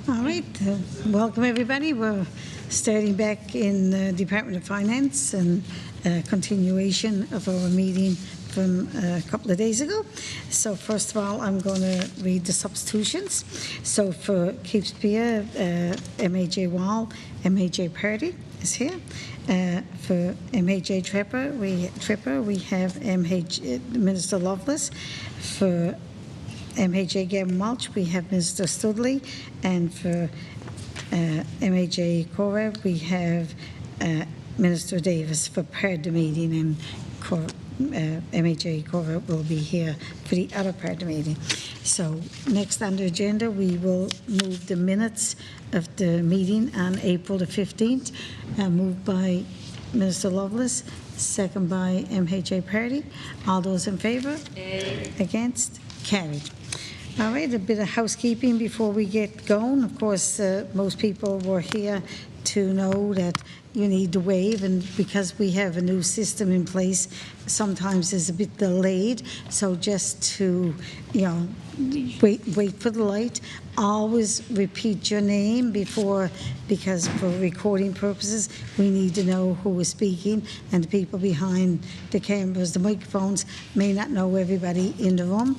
All right, welcome everybody. We're starting back in the Department of Finance and continuation of our meeting from a couple of days ago. So first of all, I'm going to read the substitutions. So for Keep Spear, MAJ Wall, MAJ Purdy is here. For MHA Tripper, we have Minister Lovelace. For MHA Gavin Walsh, we have Minister Studley, and for MHA Cora, we have Minister Davis for part of the meeting, and MHA Cora will be here for the other part of the meeting. So next on the agenda, we will move the minutes of the meeting on April the 15th, moved by Minister Lovelace, second by MHA Party. All those in favour? Aye. Against? Carried. All right, a bit of housekeeping before we get going. Of course, most people were here to know that you need to waive, and because we have a new system in place, sometimes it's a bit delayed. So just to, wait for the light. Always repeat your name before, because for recording purposes, we need to know who is speaking, and the people behind the cameras, the microphones, may not know everybody in the room.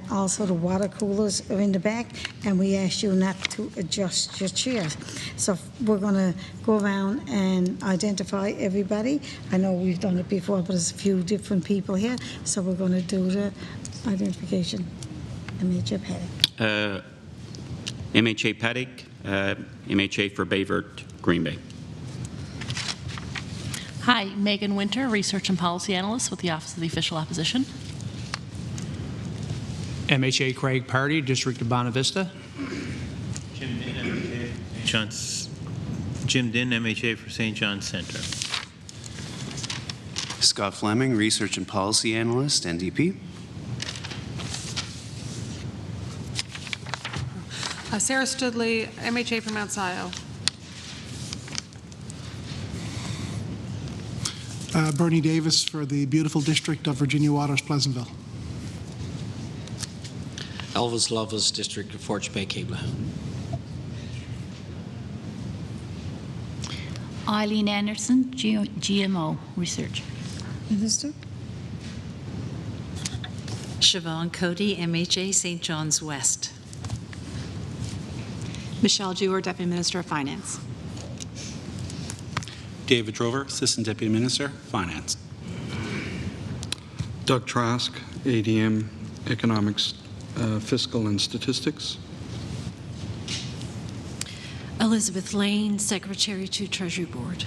Also, the water coolers are in the back, and we ask you not to adjust your chairs. So we're going to go around and identify everybody. I know we've done it before, but there's a few different people here, so we're going to do the identification. MHA Paddock. MHA Paddock, MHA for Bayvert, Green Bay. Hi, Megan Winter, Research and Policy Analyst with the Office of the Official Opposition. MHA Craig Party, District of Bonavista. Jim Din, MHA, Jim Din, MHA for St. John's Centre. Scott Fleming, Research and Policy Analyst, NDP. Sarah Studley, MHA from Mount Sion. Bernie Davis for the beautiful district of Virginia Waters, Pleasantville. Elvis Lovelace, District of Forge Bay, Cabla. Eileen Anderson, GMO Research. Minister? Siobhan Cody, MHA, St. John's West. Michelle Dewar, Deputy Minister of Finance. David Drover, Assistant Deputy Minister, Finance. Doug Trask, ADM, Economics, Fiscal and Statistics. Elizabeth Lane, Secretary to Treasury Board.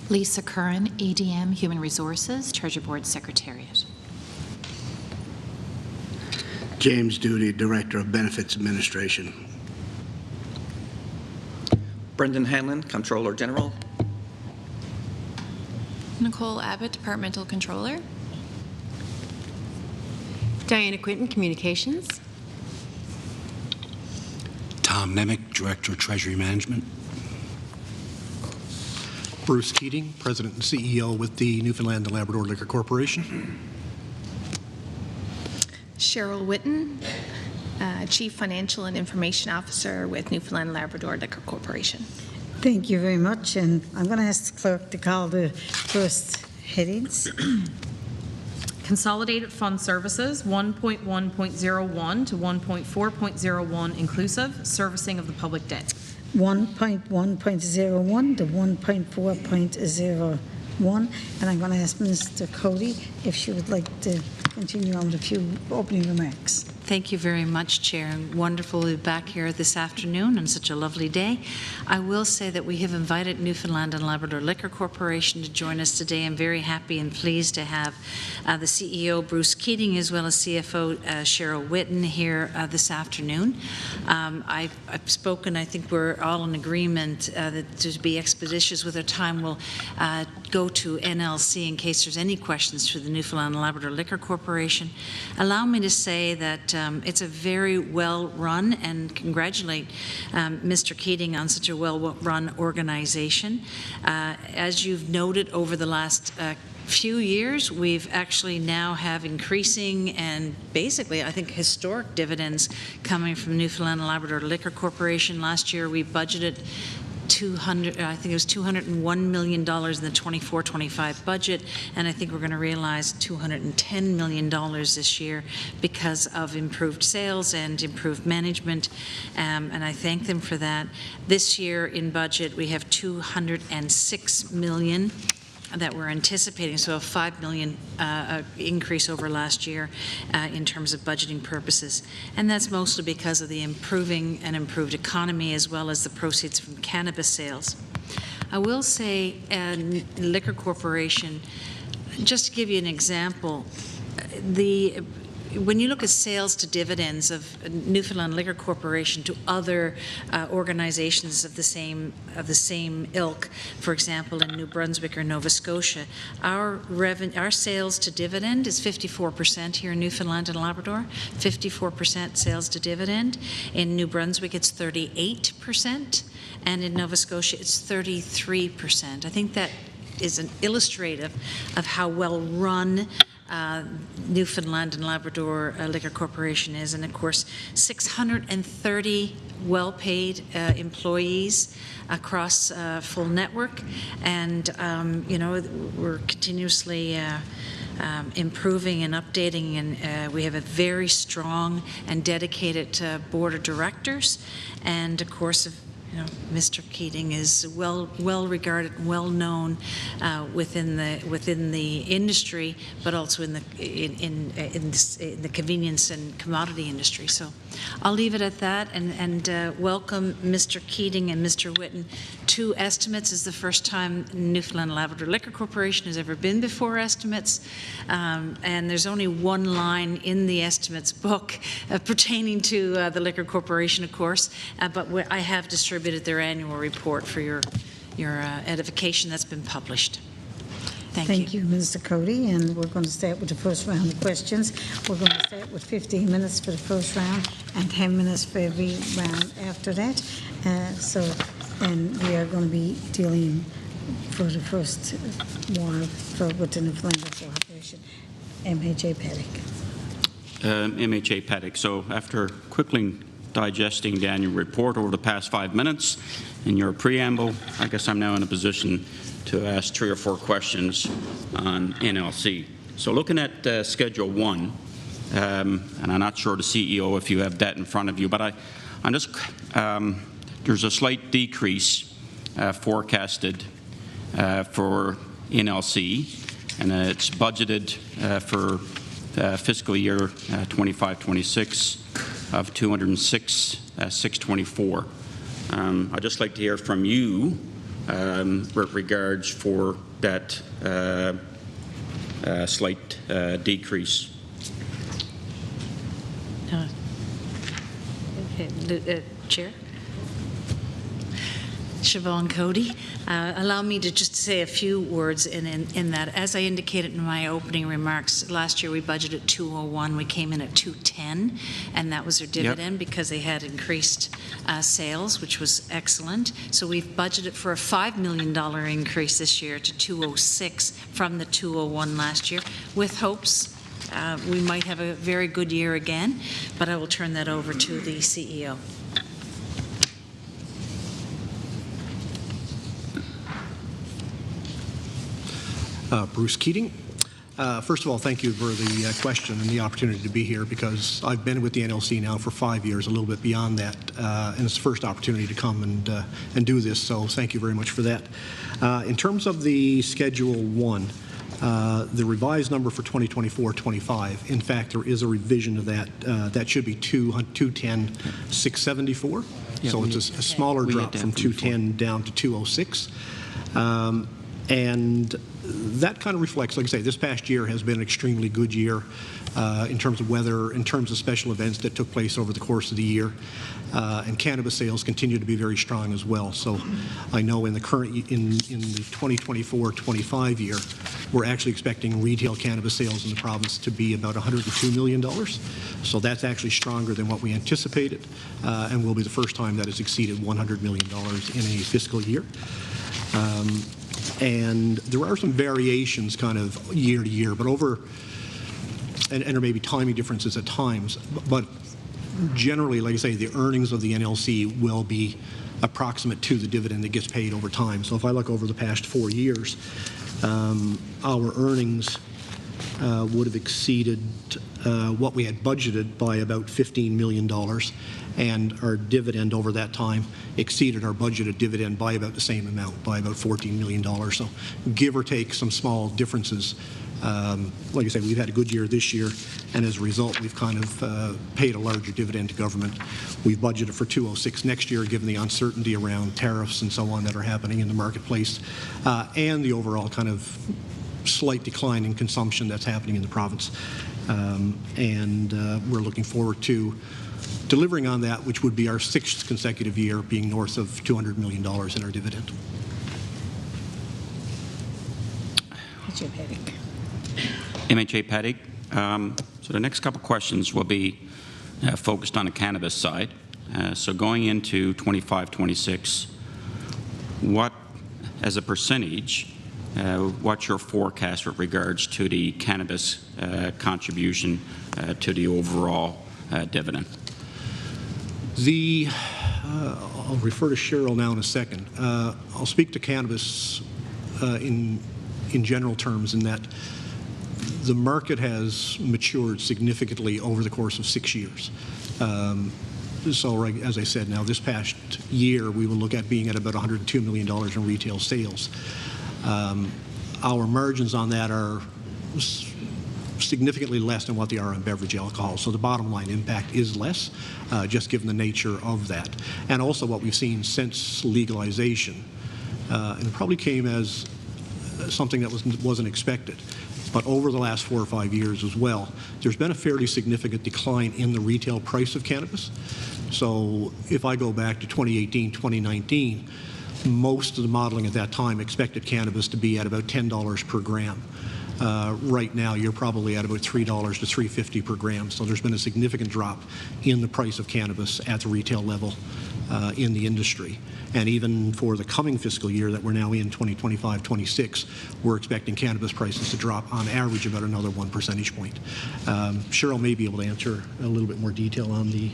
Lisa Curran, ADM, Human Resources, Treasury Board Secretariat. James Duty, Director of Benefits Administration. Brendan Hanlon, Comptroller General. Nicole Abbott, Departmental Controller. Diana Quinton, Communications. Tom Nemec, Director of Treasury Management. Bruce Keating, President and CEO with the Newfoundland and Labrador Liquor Corporation. Cheryl Witten, Chief Financial and Information Officer with Newfoundland and Labrador Liquor Corporation. Thank you very much, and I'm going to ask the clerk to call the first headings. Consolidated Fund Services 1.1.01 to 1.4.01 inclusive, servicing of the public debt. 1.1.01 to 1.4.01, and I'm going to ask Mr. Cody if she would like to continue on with a few opening remarks. Thank you very much, Chair, and wonderful to be back here this afternoon on such a lovely day. I will say that we have invited Newfoundland and Labrador Liquor Corporation to join us today. I'm very happy and pleased to have the CEO, Bruce Keating, as well as CFO, Cheryl Witten, here this afternoon. I've spoken, I think we're all in agreement that to be expeditious with our time, we'll go to NLC in case there's any questions for the Newfoundland and Labrador Liquor Corporation. Allow me to say that it's a very well-run, and congratulate Mr. Keating on such a well-run organization. As you've noted over the last few years, we've actually now have increasing and basically, I think, historic dividends coming from Newfoundland and Labrador Liquor Corporation. Last year, we budgeted I think it was $201 million in the 24-25 budget, and I think we're going to realize $210 million this year because of improved sales and improved management, and I thank them for that. This year in budget, we have $206 million that we're anticipating, so a $5 million increase over last year in terms of budgeting purposes. And that's mostly because of the improved economy as well as the proceeds from cannabis sales. I will say, Liquor Corporation, just to give you an example, when you look at sales to dividends of Newfoundland Liquor Corporation to other organizations of the same ilk, for example, in New Brunswick or Nova Scotia, our sales to dividend is 54% here in Newfoundland and Labrador. 54% sales to dividend. In New Brunswick, it's 38%, and in Nova Scotia, it's 33%. I think that is an illustrative of how well run Newfoundland and Labrador Liquor Corporation is, and of course 630 well-paid employees across full network, and we're continuously improving and updating, and we have a very strong and dedicated board of directors, and of course Mr. Keating is well regarded and well known within the industry, but also in the convenience and commodity industry. So I'll leave it at that, and welcome Mr. Keating and Mr. Whitten. 2 estimates is the first time Newfoundland and Labrador Liquor Corporation has ever been before estimates, and there's only 1 line in the estimates book pertaining to the Liquor Corporation, of course, but I have distributed their annual report for your edification. That's been published. Thank you, Mr. Cody, and we're going to start with the first round of questions. We're going to start with 15 minutes for the first round and 10 minutes for every round after that. And we are going to be dealing for the first while with the Newfoundland Corporation. MHA Paddock. MHA Paddock. So after quickly digesting the annual report over the past 5 minutes in your preamble, I guess I'm now in a position to ask 3 or 4 questions on NLC. So looking at Schedule 1, and I'm not sure the CEO if you have that in front of you, but I'm just there's a slight decrease forecasted for NLC, and it's budgeted for fiscal year 25-26 of $206,624. I'd just like to hear from you with regards for that slight decrease. Chair? Siobhan Cody. Allow me to just say a few words in that. As I indicated in my opening remarks, last year we budgeted 201. We came in at 210, and that was their dividend because they had increased sales, which was excellent. So we've budgeted for a $5 million increase this year to 206 from the 201 last year, with hopes we might have a very good year again, but I will turn that over to the CEO. Bruce Keating. First of all, thank you for the question and the opportunity to be here, because I've been with the NLC now for 5 years, a little bit beyond that, and it's the first opportunity to come and do this, so thank you very much for that. In terms of the Schedule 1, the revised number for 2024-25, in fact, there is a revision of that. That should be 210,674. So it's a smaller drop from 210 down to 206. And that kind of reflects, like I say, this past year has been an extremely good year in terms of weather, in terms of special events that took place over the course of the year. And cannabis sales continue to be very strong as well. So I know in the current, in the 2024-25 year, we're actually expecting retail cannabis sales in the province to be about $102 million. So that's actually stronger than what we anticipated, and will be the first time that has exceeded $100 million in a fiscal year. And there are some variations kind of year to year, but and there may be timing differences at times, but generally, like I say, the earnings of the NLC will be approximate to the dividend that gets paid over time. So if I look over the past 4 years, our earnings would have exceeded what we had budgeted by about $15 million, and our dividend over that time exceeded our budgeted dividend by about the same amount, by about $14 million. So give or take some small differences. Like I said, we've had a good year this year, and as a result, we've kind of paid a larger dividend to government. We've budgeted for 206 next year, given the uncertainty around tariffs and so on that are happening in the marketplace, and the overall kind of slight decline in consumption that's happening in the province. We're looking forward to delivering on that, which would be our 6th consecutive year being north of $200 million in our dividend. Mr. Pettick. MHA Pettick. So the next couple questions will be focused on the cannabis side. So going into 25-26, what, as a percentage, what's your forecast with regards to the cannabis contribution to the overall dividend? I'll refer to Cheryl now in a second. I'll speak to cannabis in general terms, in that the market has matured significantly over the course of 6 years. So, as I said, now this past year we will look at being at about $102 million in retail sales. Our margins on that are significantly less than what they are on beverage alcohol. So the bottom line impact is less, just given the nature of that. And also what we've seen since legalization, and it probably came as something that wasn't expected, but over the last 4 or 5 years as well, there's been a fairly significant decline in the retail price of cannabis. So if I go back to 2018, 2019, most of the modeling at that time expected cannabis to be at about $10 per gram. Right now, you're probably at about $3 to $3.50 per gram. So there's been a significant drop in the price of cannabis at the retail level in the industry. And even for the coming fiscal year that we're now in, 2025-26, we're expecting cannabis prices to drop on average about another 1 percentage point. Cheryl may be able to answer a little bit more detail on the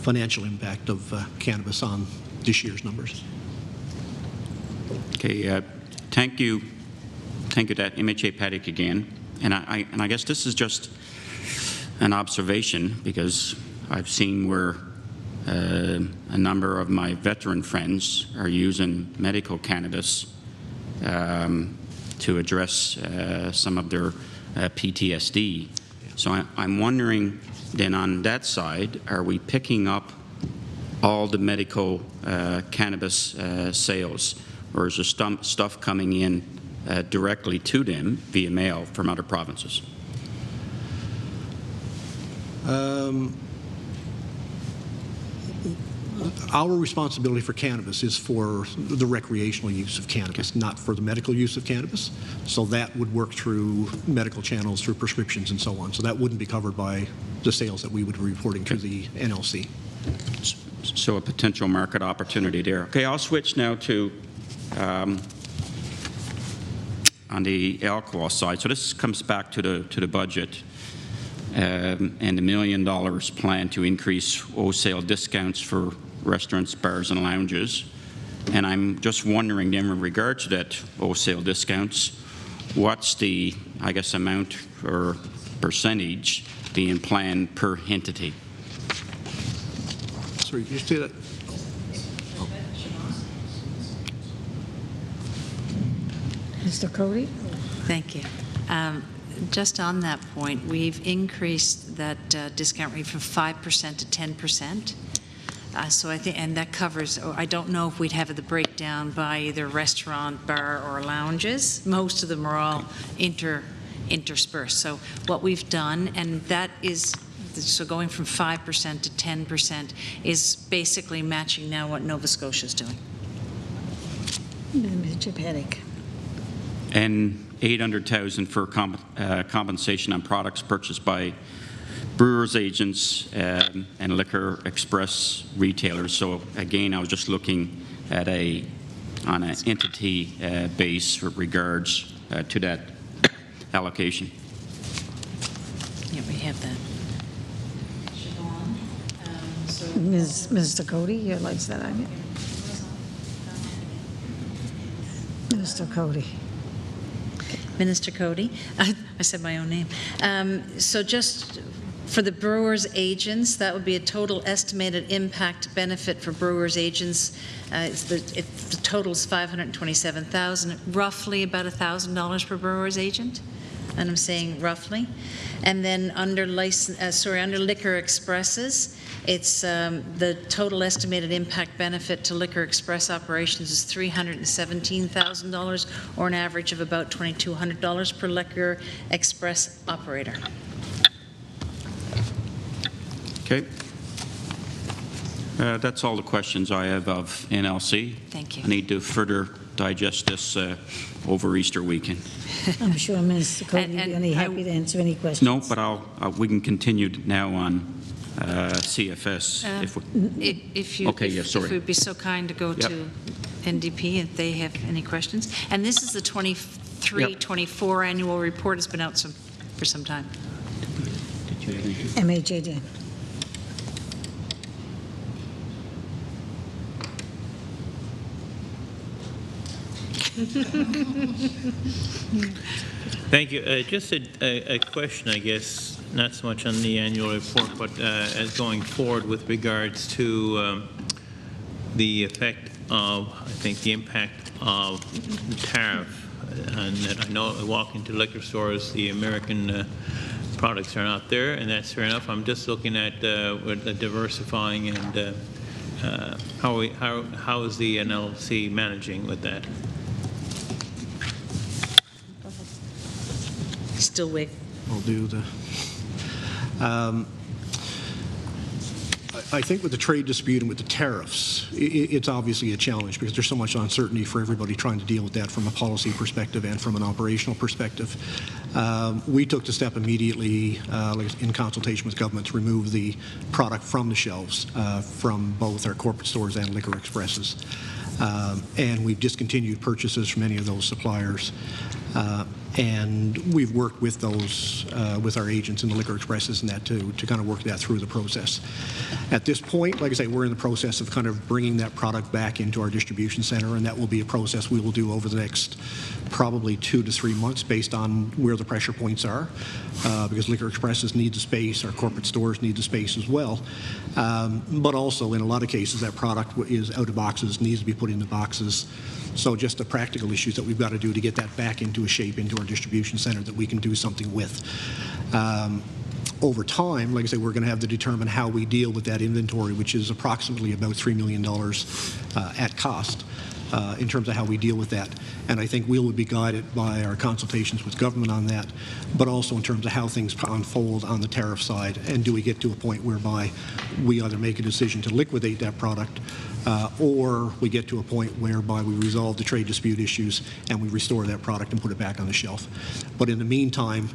financial impact of cannabis on this year's numbers. Okay, thank you. Thank you, that MHA Pettick again. And I guess this is just an observation, because I've seen where a number of my veteran friends are using medical cannabis to address some of their PTSD. So I'm wondering then, on that side, are we picking up all the medical cannabis sales, or is there stuff coming in directly to them via mail from other provinces? Our responsibility for cannabis is for the recreational use of cannabis, not for the medical use of cannabis. So that would work through medical channels, through prescriptions and so on. So that wouldn't be covered by the sales that we would be reporting to the NLC. So a potential market opportunity there. Okay, I'll switch now to on the alcohol side. So this comes back to the budget and the $1 million plan to increase wholesale discounts for restaurants, bars, and lounges. And I'm just wondering then, with regard to that wholesale discounts, what's the, I guess, amount or percentage being planned per entity? Sorry, can you say that? Mr. Cody? Thank you. Just on that point, we've increased that discount rate from 5% to 10%. So I think, and that covers, I don't know if we'd have the breakdown by either restaurant, bar, or lounges. Most of them are all interspersed. So what we've done, and that is, so going from 5% to 10% is basically matching now what Nova Scotia is doing. Mr. Pettick. And $800,000 for compensation on products purchased by brewers, agents, and liquor express retailers. So again, I was just looking at a on an entity base with regards to that allocation. Yeah, we have that. Mr. Cody, your light's that on you. Mr. Cody. Minister Cody. I said my own name. So just for the brewers' agents, that would be a total estimated impact benefit for brewers' agents. The total is $527,000, roughly about $1,000 per brewer's agent. And I'm saying roughly. And then under under liquor expresses, it's the total estimated impact benefit to liquor express operations is $317,000, or an average of about $2,200 per liquor express operator. Okay. That's all the questions I have of NLC. Thank you. I need to further digest this over Easter weekend. I'm sure Mr. Cody will be only happy to answer any questions. No, but we can continue now on CFS. If you would be so kind to go to NDP if they have any questions. And this is the 23-24 annual report. Has been out for some time. MHA. Thank you. Just a question, I guess, not so much on the annual report, but as going forward with regards to the effect of, I think, the impact of the tariff. And I know I walk into liquor stores, the American products are not there, and that's fair enough. I'm just looking at diversifying and how is the NLC managing with that? Still wait. I'll do the. I think with the trade dispute and with the tariffs, it's obviously a challenge because there's so much uncertainty for everybody trying to deal with that from a policy perspective and from an operational perspective. We took the step immediately in consultation with government to remove the product from the shelves from both our corporate stores and liquor expresses. And we've discontinued purchases from any of those suppliers. And we've worked with those, with our agents in the liquor expresses and that to kind of work that through the process. At this point, like I say, we're in the process of kind of bringing that product back into our distribution center, and that will be a process we will do over the next probably 2 to 3 months based on where the pressure points are, because liquor expresses need the space, our corporate stores need the space as well. But also, in a lot of cases, that product is out of boxes, needs to be put into boxes. So just the practical issues that we've got to do to get that back into a shape into our distribution center that we can do something with. Over time, like I say, we're going to have to determine how we deal with that inventory, which is approximately about $3 million at cost in terms of how we deal with that. And I think we will be guided by our consultations with government on that, but also in terms of how things unfold on the tariff side. And do we get to a point whereby we either make a decision to liquidate that product or we get to a point whereby we resolve the trade dispute issues and we restore that product and put it back on the shelf. But in the meantime,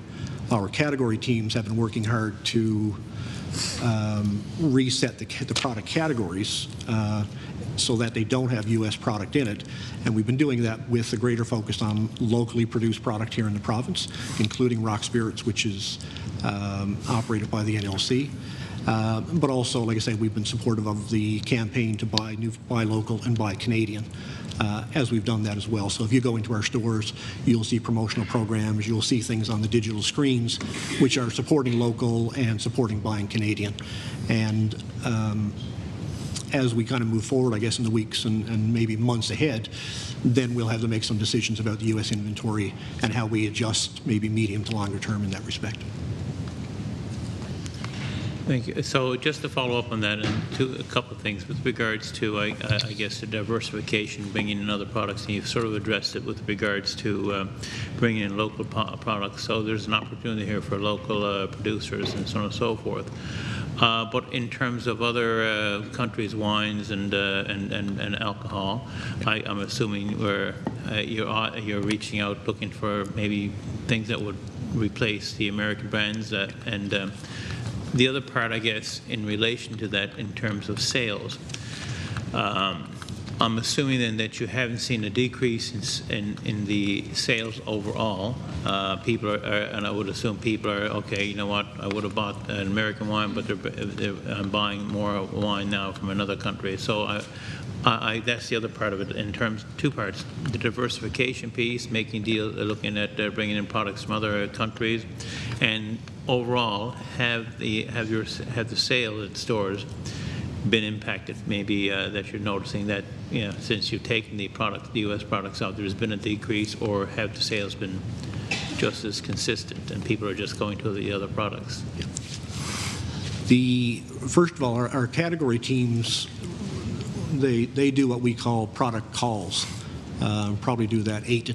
our category teams have been working hard to reset the product categories so that they don't have U.S. product in it. And we've been doing that with a greater focus on locally produced product here in the province, including rock spirits, which is operated by the NLC. But also, like I say, we've been supportive of the campaign to buy local and buy Canadian, as we've done that as well. So if you go into our stores, you'll see promotional programs, you'll see things on the digital screens which are supporting local and supporting buying Canadian. And as we kind of move forward, I guess, in the weeks and maybe months ahead, then we'll have to make some decisions about the U.S. inventory and how we adjust maybe medium to longer term in that respect. Thank you. So just to follow up on that, and a couple of things with regards to, I guess, the diversification, bringing in other products, and you've sort of addressed it with regards to bringing in local products. So there's an opportunity here for local producers and so on and so forth. But in terms of other countries' wines and alcohol, I'm assuming where you're reaching out, looking for maybe things that would replace the American brands and. The other part, I guess, in relation to that in terms of sales, I'm assuming then that you haven't seen a decrease in the sales overall. People are, and I would assume people are, okay, you know what, I would have bought an American wine, but I'm buying more wine now from another country. So that's the other part of it in terms, two parts, the diversification piece, making deals, looking at bringing in products from other countries, and overall, have the sales at stores been impacted? Maybe that you're noticing that, you know, since you've taken the U.S. products out, there's been a decrease, or have the sales been just as consistent and people are just going to the other products? First of all, our category teams, they do what we call product calls. Probably do that 8 to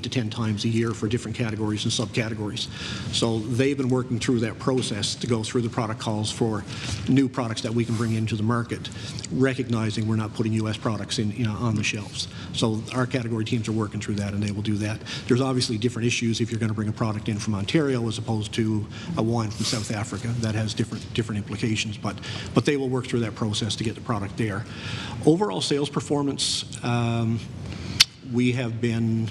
10 times a year for different categories and subcategories. So they've been working through that process to go through the product calls for new products that we can bring into the market, recognizing we're not putting U.S. products on the shelves. So our category teams are working through that, and they will do that. There's obviously different issues if you're going to bring a product in from Ontario as opposed to a wine from South Africa. That has different implications, but they will work through that process to get the product there. Overall sales performance, we have been,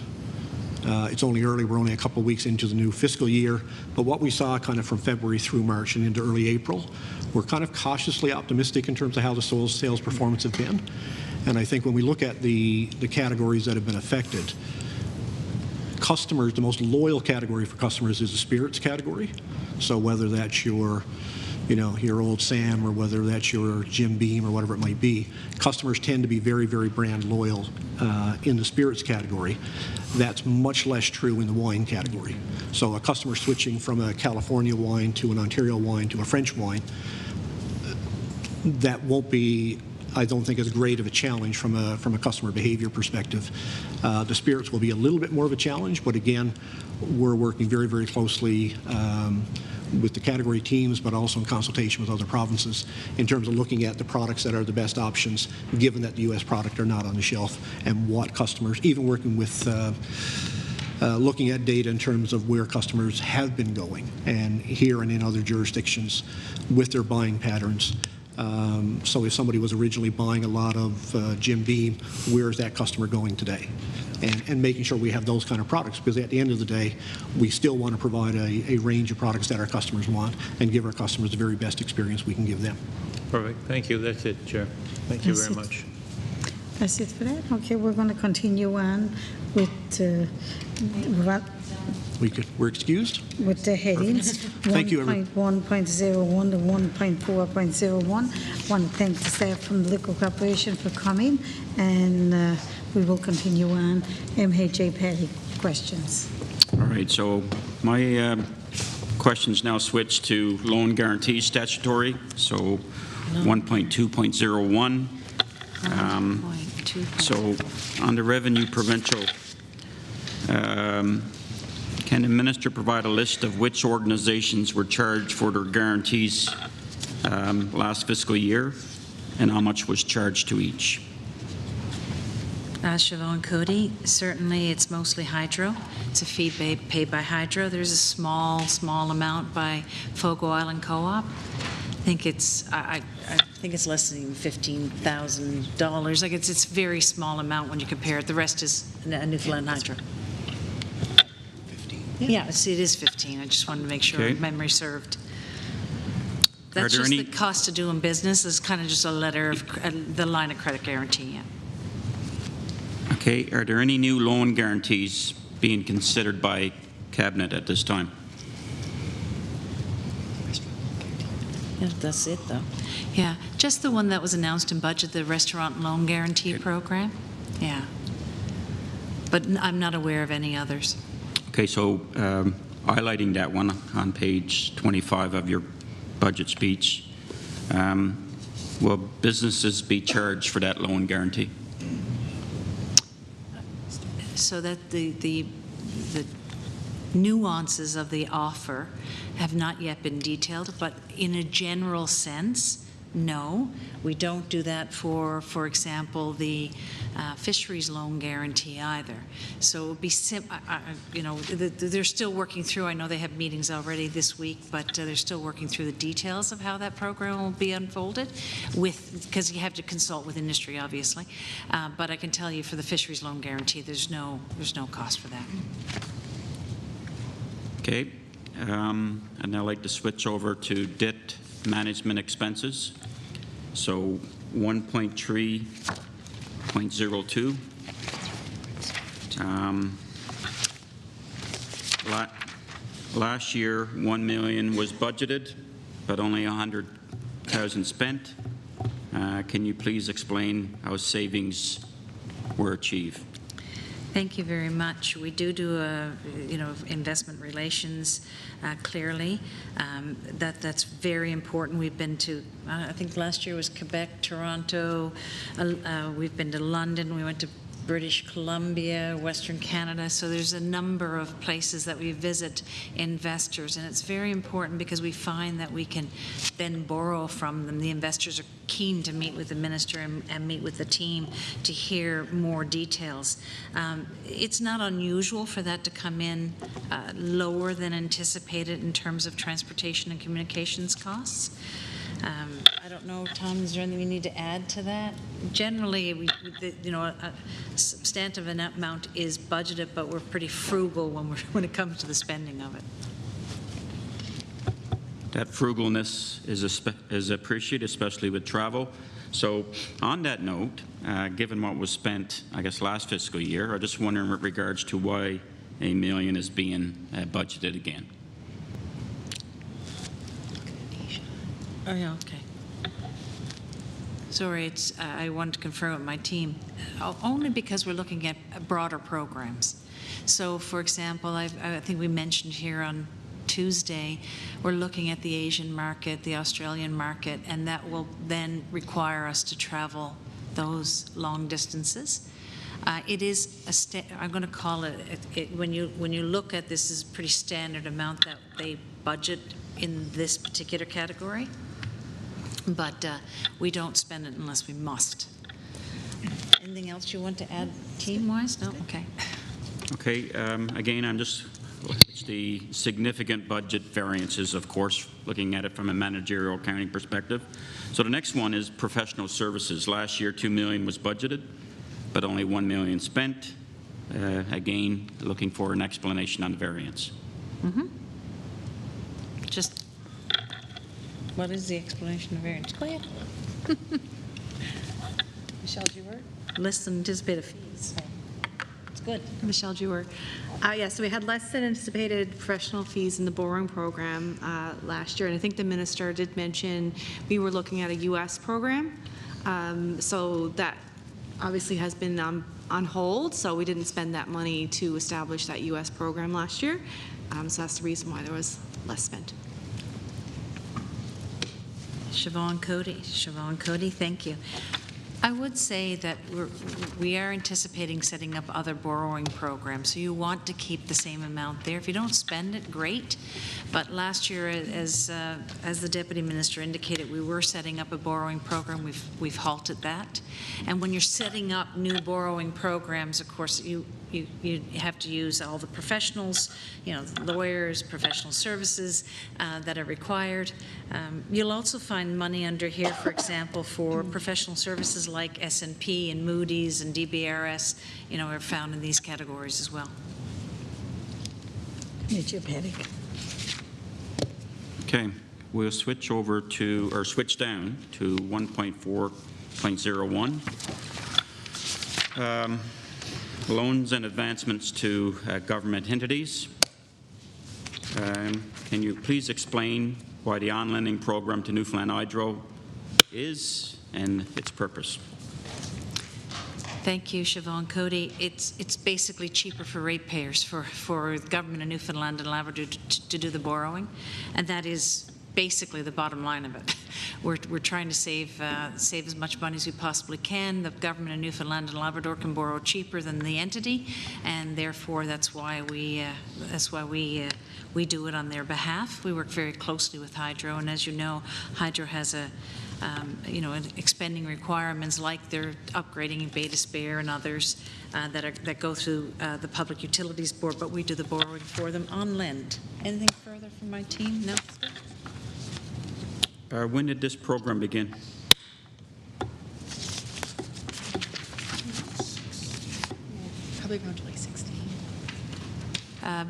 it's only early, we're only a couple of weeks into the new fiscal year, but what we saw kind of from February through March and into early April, we're kind of cautiously optimistic in terms of how the sales performance have been. And I think when we look at the categories that have been affected, customers, the most loyal category for customers is the spirits category. So whether that's your Old Sam, or whether that's your Jim Beam, or whatever it might be, customers tend to be very, very brand loyal in the spirits category. That's much less true in the wine category. So a customer switching from a California wine to an Ontario wine to a French wine, that won't be, I don't think, as great of a challenge from a customer behavior perspective. The spirits will be a little bit more of a challenge, but again, we're working very, very closely with the category teams, but also in consultation with other provinces in terms of looking at the products that are the best options, given that the U.S. product are not on the shelf, and what customers, even working with looking at data in terms of where customers have been going, and here and in other jurisdictions with their buying patterns. So if somebody was originally buying a lot of Jim Beam, where is that customer going today? And making sure we have those kind of products, because at the end of the day, we still want to provide a range of products that our customers want and give our customers the very best experience we can give them. Perfect. Thank you. That's it, Chair. Thank you very much. That's it for that. Okay, we're going to continue on with We're excused? With the headings. Thank you, everyone. 1.1.01 to 1.4.01. I want to thank the staff from the Liquor Corporation for coming, and we will continue on. MHA Patty, questions. All right, so my questions now switch to loan guarantee statutory, so 1.2.01. So on the revenue provincial, can the minister provide a list of which organizations were charged for their guarantees last fiscal year, and how much was charged to each? Siobhan Cody, certainly it's mostly hydro. It's a fee paid by hydro. There's a small amount by Fogo Island Co-op. I think it's less than $15,000. Like it's a very small amount when you compare it. The rest is Newfoundland Hydro. 15. Yeah, it is 15. I just wanted to make sure memory served. That's just the cost of doing business. It's kind of just a letter of the line of credit guarantee. Yeah. Okay, are there any new loan guarantees being considered by Cabinet at this time? Yeah, that's it, though. Yeah, just the one that was announced in budget, the restaurant loan guarantee program. Yeah, but I'm not aware of any others. Okay, so highlighting that one on page 25 of your budget speech, will businesses be charged for that loan guarantee? So that the nuances of the offer have not yet been detailed, but in a general sense, No, we don't do that for example, the fisheries loan guarantee either. So it would be, they're still working through, I know they have meetings already this week, but they're still working through the details of how that program will be unfolded, because you have to consult with industry, obviously. But I can tell you for the fisheries loan guarantee, there's no cost for that. Okay. I'd now like to switch over to debt management expenses. So 1.3.02. Last year, 1 million was budgeted, but only 100,000 spent. Can you please explain how savings were achieved? Thank you very much. We do investment relations clearly. That's very important. We've been to, I think last year was Quebec, Toronto. We've been to London. We went to British Columbia, Western Canada. So there's a number of places that we visit investors, and it's very important because we find that we can then borrow from them. The investors are keen to meet with the minister and meet with the team to hear more details. It's not unusual for that to come in lower than anticipated in terms of transportation and communications costs. I don't know, Tom, is there anything we need to add to that? Generally, a substantive amount is budgeted, but we're pretty frugal when it comes to the spending of it. That frugalness is appreciated, especially with travel. So on that note, given what was spent, I guess, last fiscal year, I'm just wondering with regards to why $1 million is being budgeted again. Oh, yeah, okay. Sorry, I want to confirm with my team. Only because we're looking at broader programs. So, for example, I think we mentioned here on Tuesday, we're looking at the Asian market, the Australian market, and that will then require us to travel those long distances. It is I'm going to call it, when you look at this, is a pretty standard amount that they budget in this particular category. But we don't spend it unless we must. Anything else you want to add team-wise? No? Okay. Okay. Again, it's the significant budget variances, of course, looking at it from a managerial accounting perspective. So the next one is professional services. Last year, $2 million was budgeted, but only $1 million spent. Again, looking for an explanation on the variance. Mm-hmm. Just what is the explanation of variance? Go ahead. Michelle Dewar. Less than anticipated fees. It's good. Michelle Dewar. So we had less than anticipated professional fees in the borrowing program last year, and I think the minister did mention we were looking at a U.S. program. So that obviously has been on hold, so we didn't spend that money to establish that U.S. program last year. So that's the reason why there was less spent. Siobhan Cody, thank you. I would say that we are anticipating setting up other borrowing programs, so you want to keep the same amount there. If you don't spend it, great. But last year, as the Deputy Minister indicated, we were setting up a borrowing program. We've halted that. And when you're setting up new borrowing programs, of course, you have to use all the professionals, lawyers, professional services that are required. You'll also find money under here, for example, for professional services like S&P and Moody's and DBRS, are found in these categories as well. Major Petty. Okay, we'll switch down to 1.4.01. Loans and advancements to government entities. Can you please explain why the on-lending program to Newfoundland Hydro is and its purpose? Thank you, Siobhan Cody. It's basically cheaper for ratepayers for the government of Newfoundland and Labrador to do the borrowing, and that is basically the bottom line of it. We're trying to save as much money as we possibly can. The government of Newfoundland and Labrador can borrow cheaper than the entity, and therefore that's why we do it on their behalf. We work very closely with Hydro, and as you know, Hydro has a you know, expending requirements like they're upgrading Beta Spare and others that go through the Public Utilities Board, but we do the borrowing for them on lend. Anything further from my team? No? When did this program begin? Probably around 2016.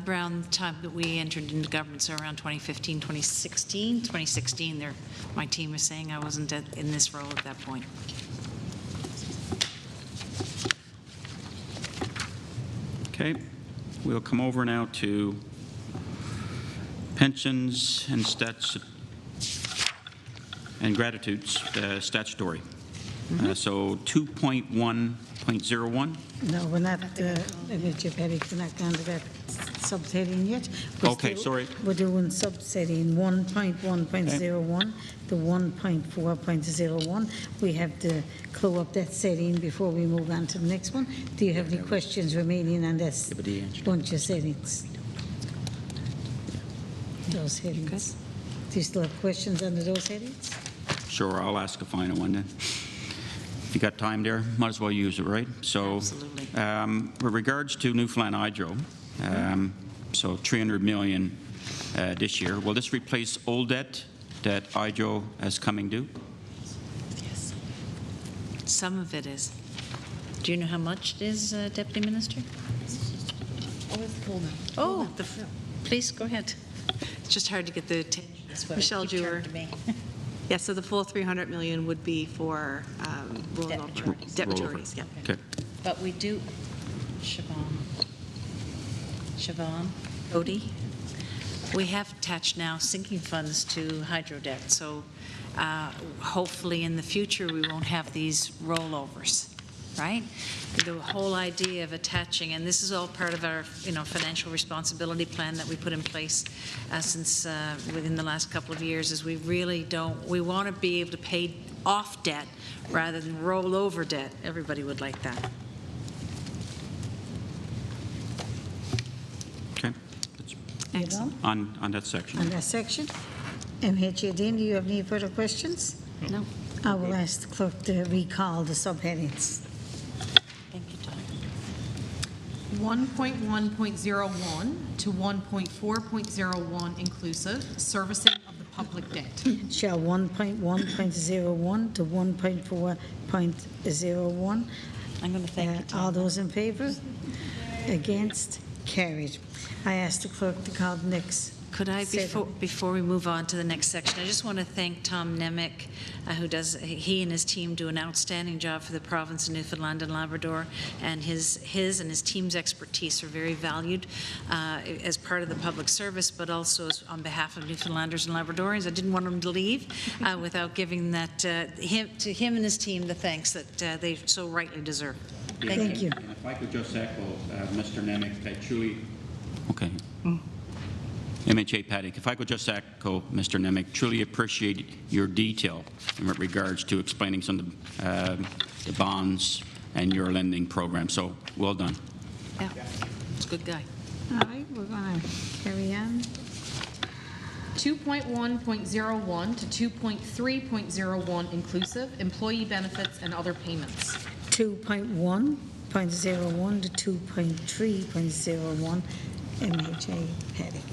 Around the time that we entered into government, so around 2015, 2016. 2016, my team was saying I wasn't in this role at that point. Okay, we'll come over now to pensions and gratitudes, statutory. So 2.1.01. No, we're not, Mr. Petty, we're not down to that subheading yet. Okay, sorry. We're doing subsetting 1.1.01 to 1.4.01. We have to close up that setting before we move on to the next one. Do you have any questions remaining on this bunch of settings? Those headings. Do you still have questions under those headings? Sure, I'll ask a final one then. If you got time there, might as well use it, right? So, absolutely. With regards to Newfoundland Hydro, so 300 million this year. Will this replace old debt that Hydro has coming due? Yes. Some of it is. Do you know how much it is, Deputy Minister? Oh, please go ahead. It's just hard to get the attention. Michelle Dewar. Yeah, so the full 300 million would be for rolling over debt maturities. Yeah. Okay. But we do, Siobhan, Cody, we have attached now sinking funds to hydro debt. So hopefully in the future we won't have these rollovers, right? The whole idea of attaching, and this is all part of our, you know, financial responsibility plan that we put in place since within the last couple of years, is we really we want to be able to pay off debt rather than roll over debt. Everybody would like that. Okay. Excellent. On that section. On that section. MHA Dean, do you have any further questions? No. I will ask the clerk to recall the subheadings. 1.1.01 to 1.4.01 inclusive, servicing of the public debt. Shall 1.1.01 to 1.4.01. I'm going to thank you. All those in favor? Against? Carried. I ask the clerk to call the next. Could I, before we move on to the next section, I just want to thank Tom Nemec, he and his team do an outstanding job for the province of Newfoundland and Labrador, and his and his team's expertise are very valued as part of the public service, but also on behalf of Newfoundlanders and Labradorians. I didn't want him to leave without giving that to him and his team the thanks that they so rightly deserve. Thank you. And if I could just echo Mr. Nemec, I truly. Okay. MHA Paddock, if I could just echo Mr. Nemec, truly appreciate your detail in regards to explaining some of the bonds and your lending program. So well done. Yeah, it's a good guy. All right, we're going to carry on. 2.1.01 to 2.3.01 inclusive, employee benefits and other payments. 2.1.01 to 2.3.01 MHA Paddock.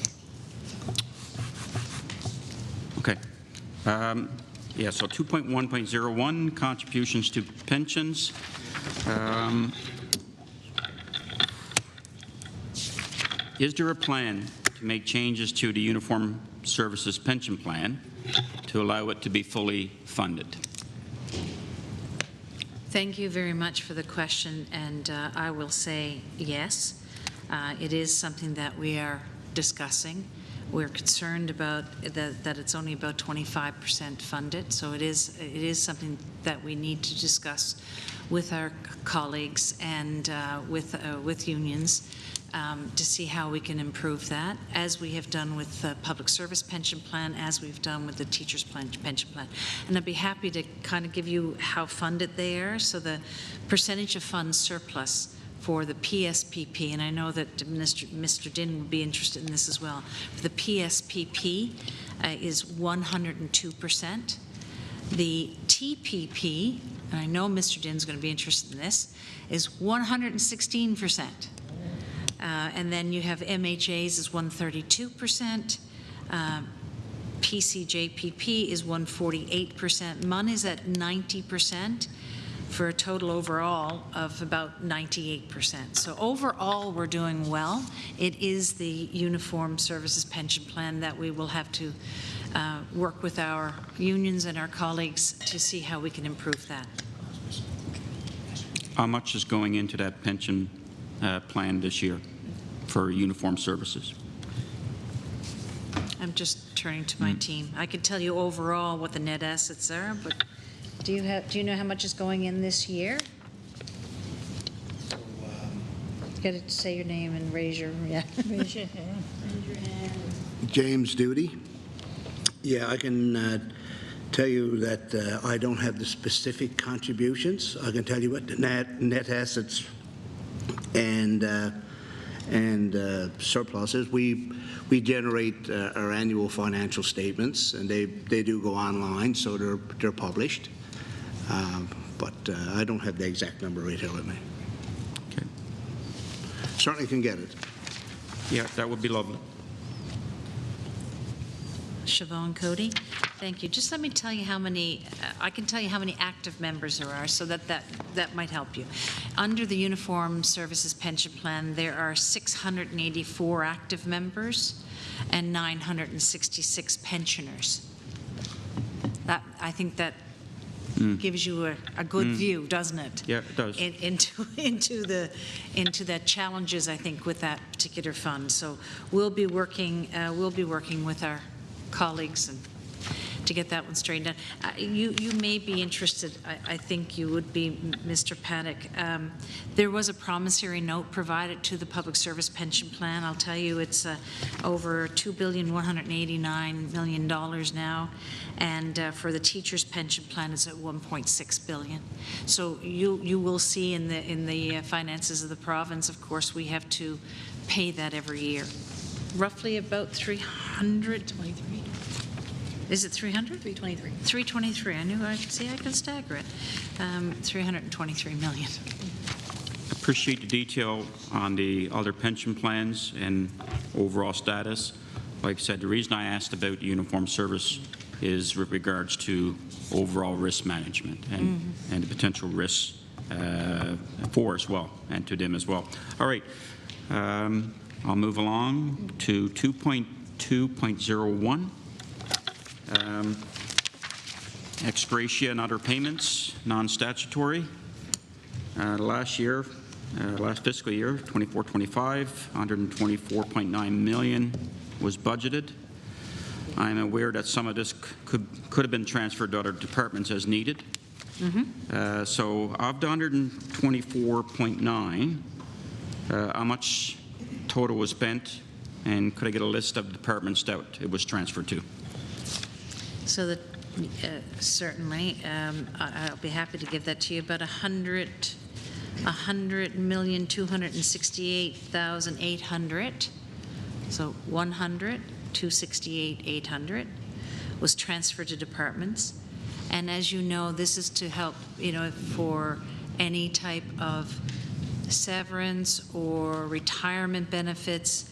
Okay. Yeah, so 2.1.01, contributions to pensions. Is there a plan to make changes to the Uniform Services Pension Plan to allow it to be fully funded? Thank you very much for the question, and I will say yes. It is something that we are discussing. We're concerned about that it's only about 25% funded, so it is something that we need to discuss with our colleagues and with unions to see how we can improve that, as we have done with the Public Service Pension Plan, as we've done with the Teachers Pension Plan. And I'd be happy to kind of give you how funded they are. So the percentage of funds surplus for the PSPP, and I know that Mr. Din would be interested in this as well. The PSPP is 102%. The TPP, and I know Mr. Din's going to be interested in this, is 116%. And then you have MHAs is 132%. PCJPP is 148%. MUN is at 90%. For a total overall of about 98%. So overall, we're doing well. It is the Uniform Services Pension Plan that we will have to work with our unions and our colleagues to see how we can improve that. How much is going into that pension plan this year for uniform services? I'm just turning to my team. I can tell you overall what the net assets are, but do you know how much is going in this year? You got to say your name and raise your raise your hand. James Duty. Yeah, I can tell you that I don't have the specific contributions. I can tell you what the net assets and surpluses. We generate our annual financial statements, and they do go online, so they're published. But I don't have the exact number right here with me. Okay. Certainly can get it. Yeah, that would be lovely. Siobhan Cody, thank you. Just let me tell you how many, I can tell you how many active members there are, so that might help you. Under the Uniform Services Pension Plan, there are 684 active members and 966 pensioners. I think that gives you a good view, doesn't it? Yeah, it does. Into the challenges, I think, with that particular fund. So we'll be working with our colleagues and to get that one straightened out. You may be interested, I think you would be, Mr. Paddock. There was a promissory note provided to the Public Service Pension Plan. I'll tell you it's over $2,189 million now, and for the Teachers Pension Plan it's at $1.6 billion. So you will see in the finances of the province, of course, we have to pay that every year. Roughly about 323. Is it 300? 323. 323. I knew I could stagger it. 323 million. Appreciate the detail on the other pension plans and overall status. Like I said, the reason I asked about the uniform service is with regards to overall risk management and the potential risks for as well and to them as well. All right. I'll move along to 2.2.01. Ex gratia and other payments, non-statutory. Last fiscal year, 24-25, 124.9 million was budgeted. I'm aware that some of this could have been transferred to other departments as needed. So of the 124.9, how much total was spent, and could I get a list of departments that it was transferred to? So that certainly, I'll be happy to give that to you. About 100,268,800. So 100,268,800 was transferred to departments. And as you know, this is to help, for any type of severance or retirement benefits,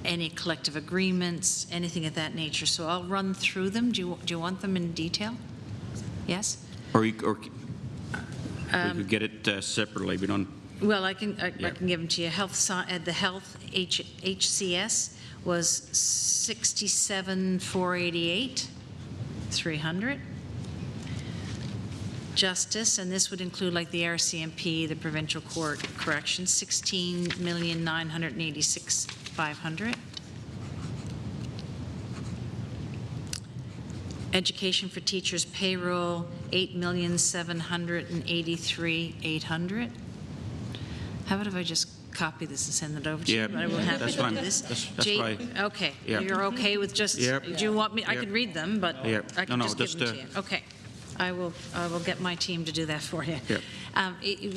any collective agreements, anything of that nature. So I'll run through them. Do you want them in detail? Yes? Or we could get it separately. We don't. Well, I can give them to you. The health HCS was 67,488, 300. Justice, and this would include like the RCMP, the Provincial Court Corrections, 16,986,500. Education for teachers payroll, 8,783,800. How about if I just copy this and send it over to you? I will have that's to fine. do this. That's fine. Okay, Yep. You're okay with just? Yep. Do you want me? I Yep. could read them, but Yep. I can No, just give them just, to you. Okay. I will get my team to do that for you. Yep.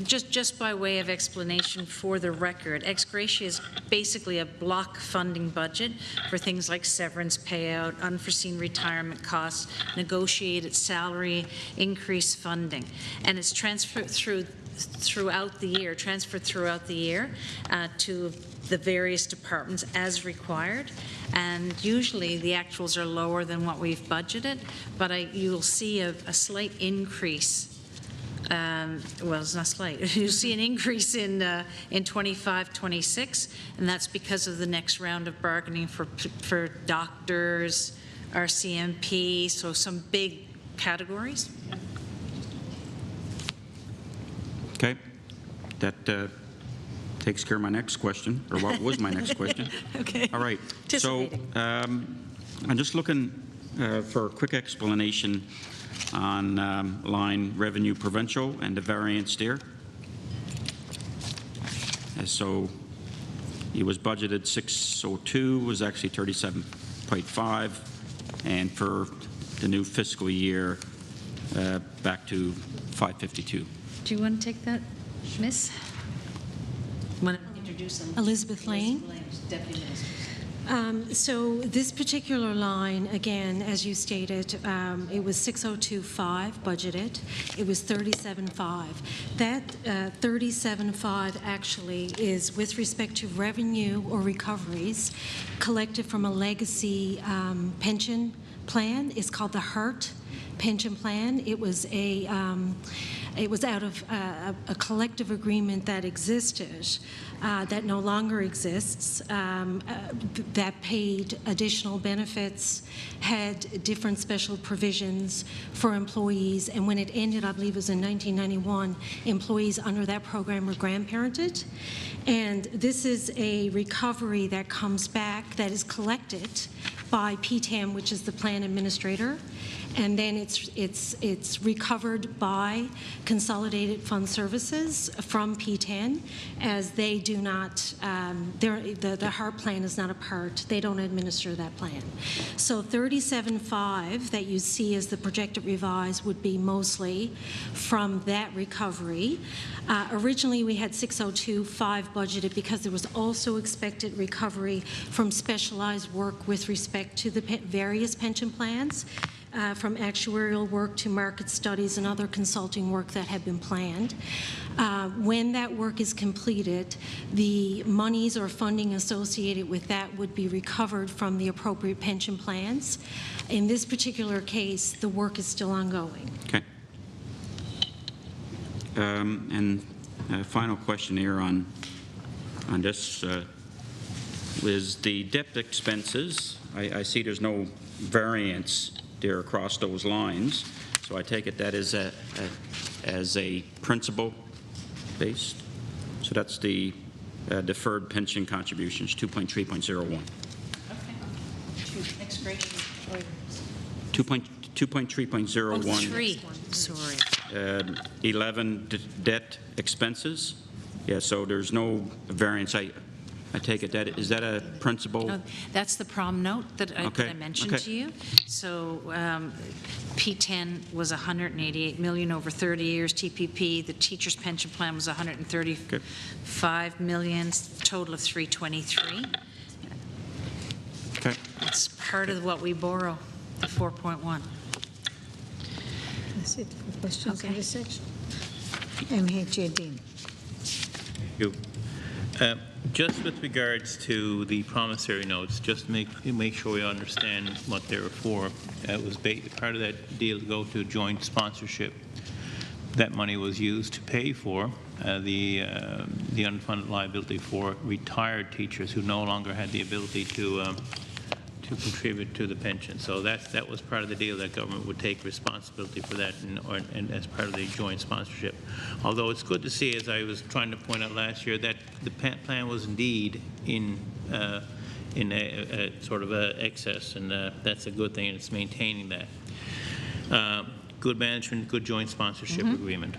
Just by way of explanation for the record, ex gratia is basically a block funding budget for things like severance payout, unforeseen retirement costs, negotiated salary increase funding, and it's transferred throughout the year to the various departments as required, and usually the actuals are lower than what we've budgeted, but you'll see a slight increase. Well, it's not slight. You'll see an increase in 25-26, and that's because of the next round of bargaining for doctors, RCMP, so some big categories. Okay. That takes care of my next question, or what was my next question. Okay. All right. So I'm just looking for a quick explanation on line revenue provincial and the variance there. So it was budgeted 602, was actually 37.5, and for the new fiscal year, back to 552. Do you want to take that, Miss? Want to introduce them? Elizabeth Lane. Deputy Minister. So this particular line, again, as you stated, it was 602.5 budgeted. It was 37.5. That 37.5 actually is with respect to revenue or recoveries collected from a legacy pension plan. It's called the HERT pension plan. It was out of a collective agreement that existed, that no longer exists, that paid additional benefits, had different special provisions for employees, and when it ended, I believe it was in 1991, employees under that program were grandparented. And this is a recovery that comes back, that is collected by PTAM, which is the plan administrator, and then it's recovered by Consolidated Fund Services from P10, as they do not, the HARP plan is not a part, they don't administer that plan. So 37.5 that you see as the projected revised would be mostly from that recovery. Originally we had 602.5 budgeted because there was also expected recovery from specialized work with respect to the various pension plans. From actuarial work to market studies and other consulting work that had been planned. When that work is completed, the monies or funding associated with that would be recovered from the appropriate pension plans. In this particular case, the work is still ongoing. Okay. And a final question here on this is the debt expenses. I see there's no variance there across those lines, so I take it that is as a principal based. So that's the deferred pension contributions, 2.3.01. Okay. Next grade. 2.3.01. Oh, 3. Sorry. 11 debt expenses. Yeah, so there's no variance. I take it that is that a principal? That's the prom note that I mentioned to you. So P10 was 188 million over 30 years. TPP, the teacher's pension plan, was 135 million. Total of 323. Okay. It's part of what we borrow. The 4.1. That's it for questions in this section. MHA Dean. Thank you. Just with regards to the promissory notes, just to make sure we understand what they were for. It was part of that deal to go to joint sponsorship. That money was used to pay for the unfunded liability for retired teachers who no longer had the ability to contribute to the pension. So that was part of the deal, that government would take responsibility for that and as part of the joint sponsorship. Although it's good to see, as I was trying to point out last year, that the plan was indeed in a sort of a excess, and that's a good thing, and it's maintaining that. Good management, good joint sponsorship agreement.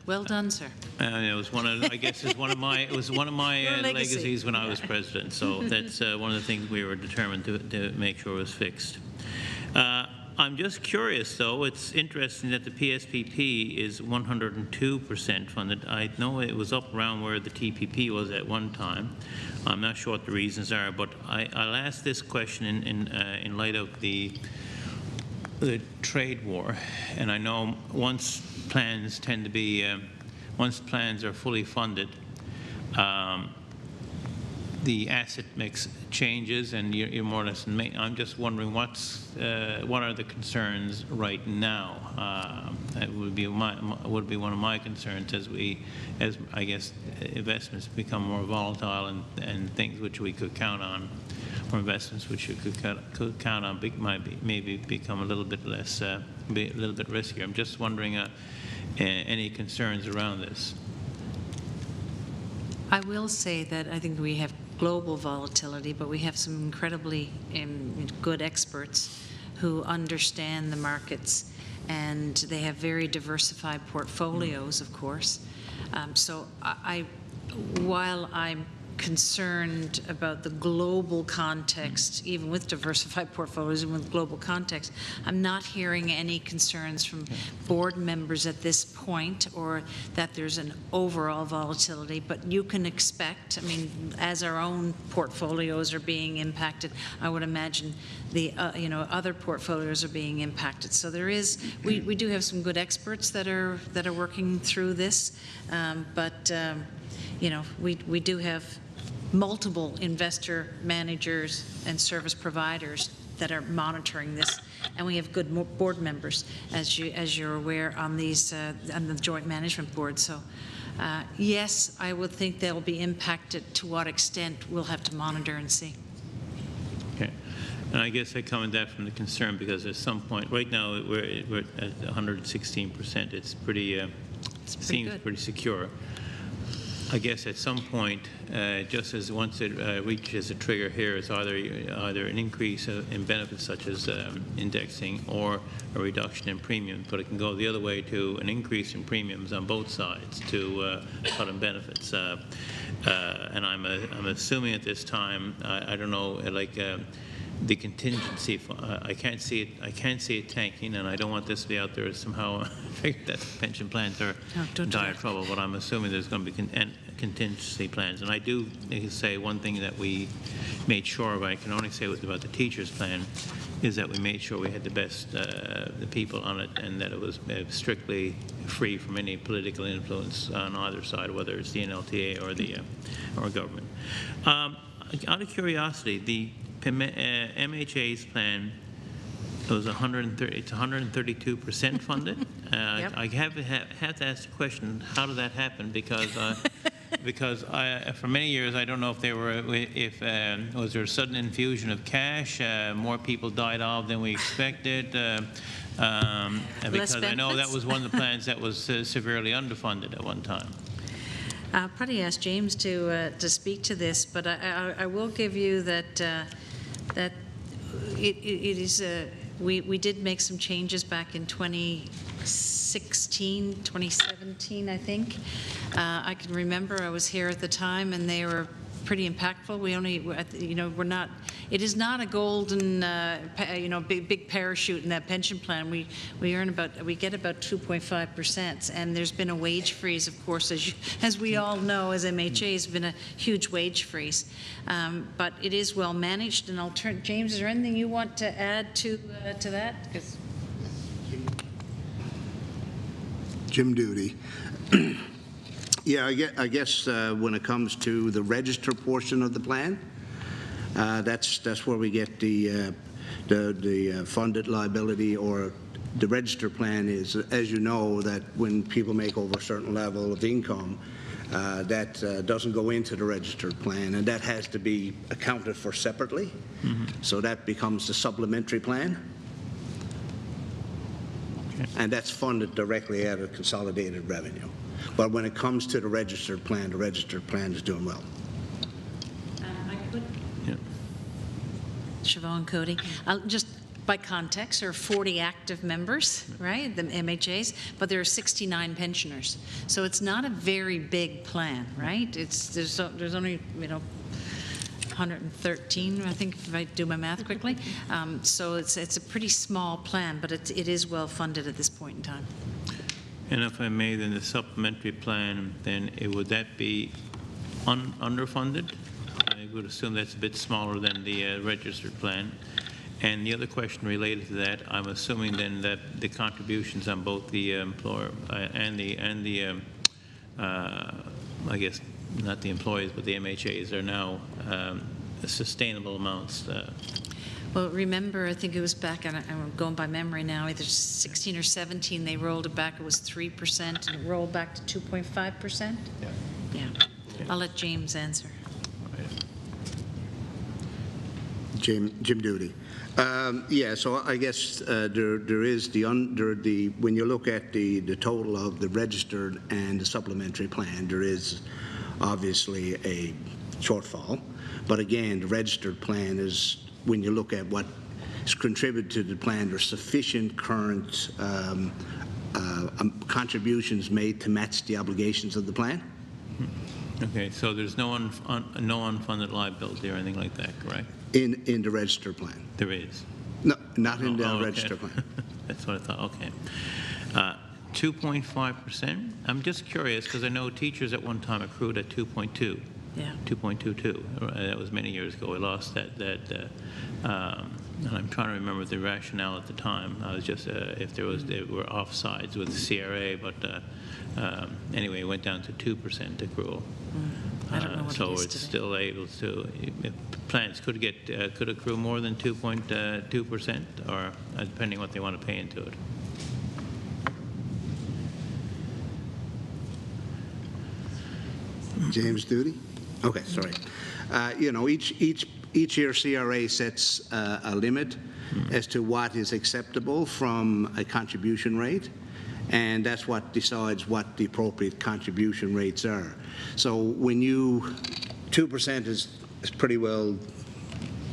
Well done, sir. It was one of, I guess, it was one of my legacies when I was president. So that's one of the things we were determined to make sure was fixed. I'm just curious, though. It's interesting that the PSPP is 102% funded. I know it was up around where the TPP was at one time. I'm not sure what the reasons are, but I'll ask this question in light of the trade war. And I know once plans tend to be, once plans are fully funded, the asset mix changes, and you're more or less. I'm just wondering what are the concerns right now? That would be one of my concerns as I guess investments become more volatile and things which we could count on, or investments which you could count on maybe become a little bit less, be a little bit riskier. I'm just wondering any concerns around this. I will say that I think we have global volatility, but we have some incredibly good experts who understand the markets, and they have very diversified portfolios, of course. So while I'm concerned about the global context, even with diversified portfolios and with global context, I'm not hearing any concerns from board members at this point, or that there's an overall volatility. But you can expect, I mean, as our own portfolios are being impacted, I would imagine the other portfolios are being impacted. So there is, we do have some good experts that are working through this, but we do have multiple investor managers and service providers that are monitoring this, and we have good board members, as you're aware, on these on the joint management board. So yes, I would think they'll be impacted. To what extent, we'll have to monitor and see. Okay. And I guess I come at that from the concern, because at some point, right now we're at 116%. It's pretty, seems good. Pretty secure. I guess at some point, just as once it reaches a trigger here, it's either an increase in benefits such as indexing, or a reduction in premiums. But it can go the other way to an increase in premiums on both sides to cut in benefits. And I'm assuming at this time, I don't know, like. The contingency, I can't see it tanking, and I don't want this to be out there as somehow figured that pension plans are in dire trouble, but I'm assuming there's going to be contingency plans. And I do say one thing that we made sure of, I can only say about the teachers plan, is that we made sure we had the best the people on it, and that it was strictly free from any political influence on either side, whether it's the NLTA or the or government. Out of curiosity, the MHA's plan was 132% funded. Yep. I have to ask the question: how did that happen? Because because for many years I don't know if was there a sudden infusion of cash, more people died off than we expected, because I know that was one of the plans that was severely underfunded at one time. I'll probably ask James to speak to this, but I will give you that that it is we did make some changes back in 2016, 2017, I think. I can remember I was here at the time, and they were pretty impactful. We only, we're not. It is not a golden, big parachute in that pension plan. We get about 2.5%, and there's been a wage freeze, of course, as we all know, as MHA has been a huge wage freeze. But it is well managed. And I'll turn, James, is there anything you want to add to that? Jim Duty. Yeah, I guess when it comes to the register portion of the plan, that's where we get the funded liability, or the register plan is, as you know, that when people make over a certain level of income, that doesn't go into the registered plan, and that has to be accounted for separately. Mm-hmm. So that becomes the supplementary plan. Okay. And that's funded directly out of consolidated revenue. But when it comes to the registered plan is doing well. Yeah. Siobhan Cody, just by context, there are 40 active members, right, the MHAs, but there are 69 pensioners. So it's not a very big plan, right? There's only, 113, I think, if I do my math quickly. So it's a pretty small plan, but it is well funded at this point in time. And if I may, then the supplementary plan, then would that be underfunded? I would assume that's a bit smaller than the registered plan. And the other question related to that, I'm assuming then that the contributions on both the employer and the I guess not the employees, but the MHAs are now sustainable amounts. Well, remember, I think it was back, and I'm going by memory now, either 16 or 17, they rolled it back, it was 3%, and it rolled back to 2.5%? Yeah. Yeah. I'll let James answer. Jim Duty. Yeah, so I guess there is when you look at the total of the registered and the supplementary plan, there is obviously a shortfall. But again, the registered plan is, when you look at what is contributed to the plan, there's sufficient current contributions made to match the obligations of the plan. Okay, so there's no unfunded liability or anything like that, correct? In the registered plan. There is? No, not in the okay. registered plan. That's what I thought, okay. 2.5%? I'm just curious, because I know teachers at one time accrued at 2.2. Yeah. 2.22. That was many years ago. We lost that. And I'm trying to remember the rationale at the time. I was just if they were offsides with the CRA, but anyway, it went down to 2% accrual. I don't know what so it is it's today. still able to. Plans could accrue more than 2.2%, or depending what they want to pay into it. James Duty? Okay, sorry. You know, each year CRA sets a limit as to what is acceptable from a contribution rate, and that's what decides what the appropriate contribution rates are. So when 2% is pretty well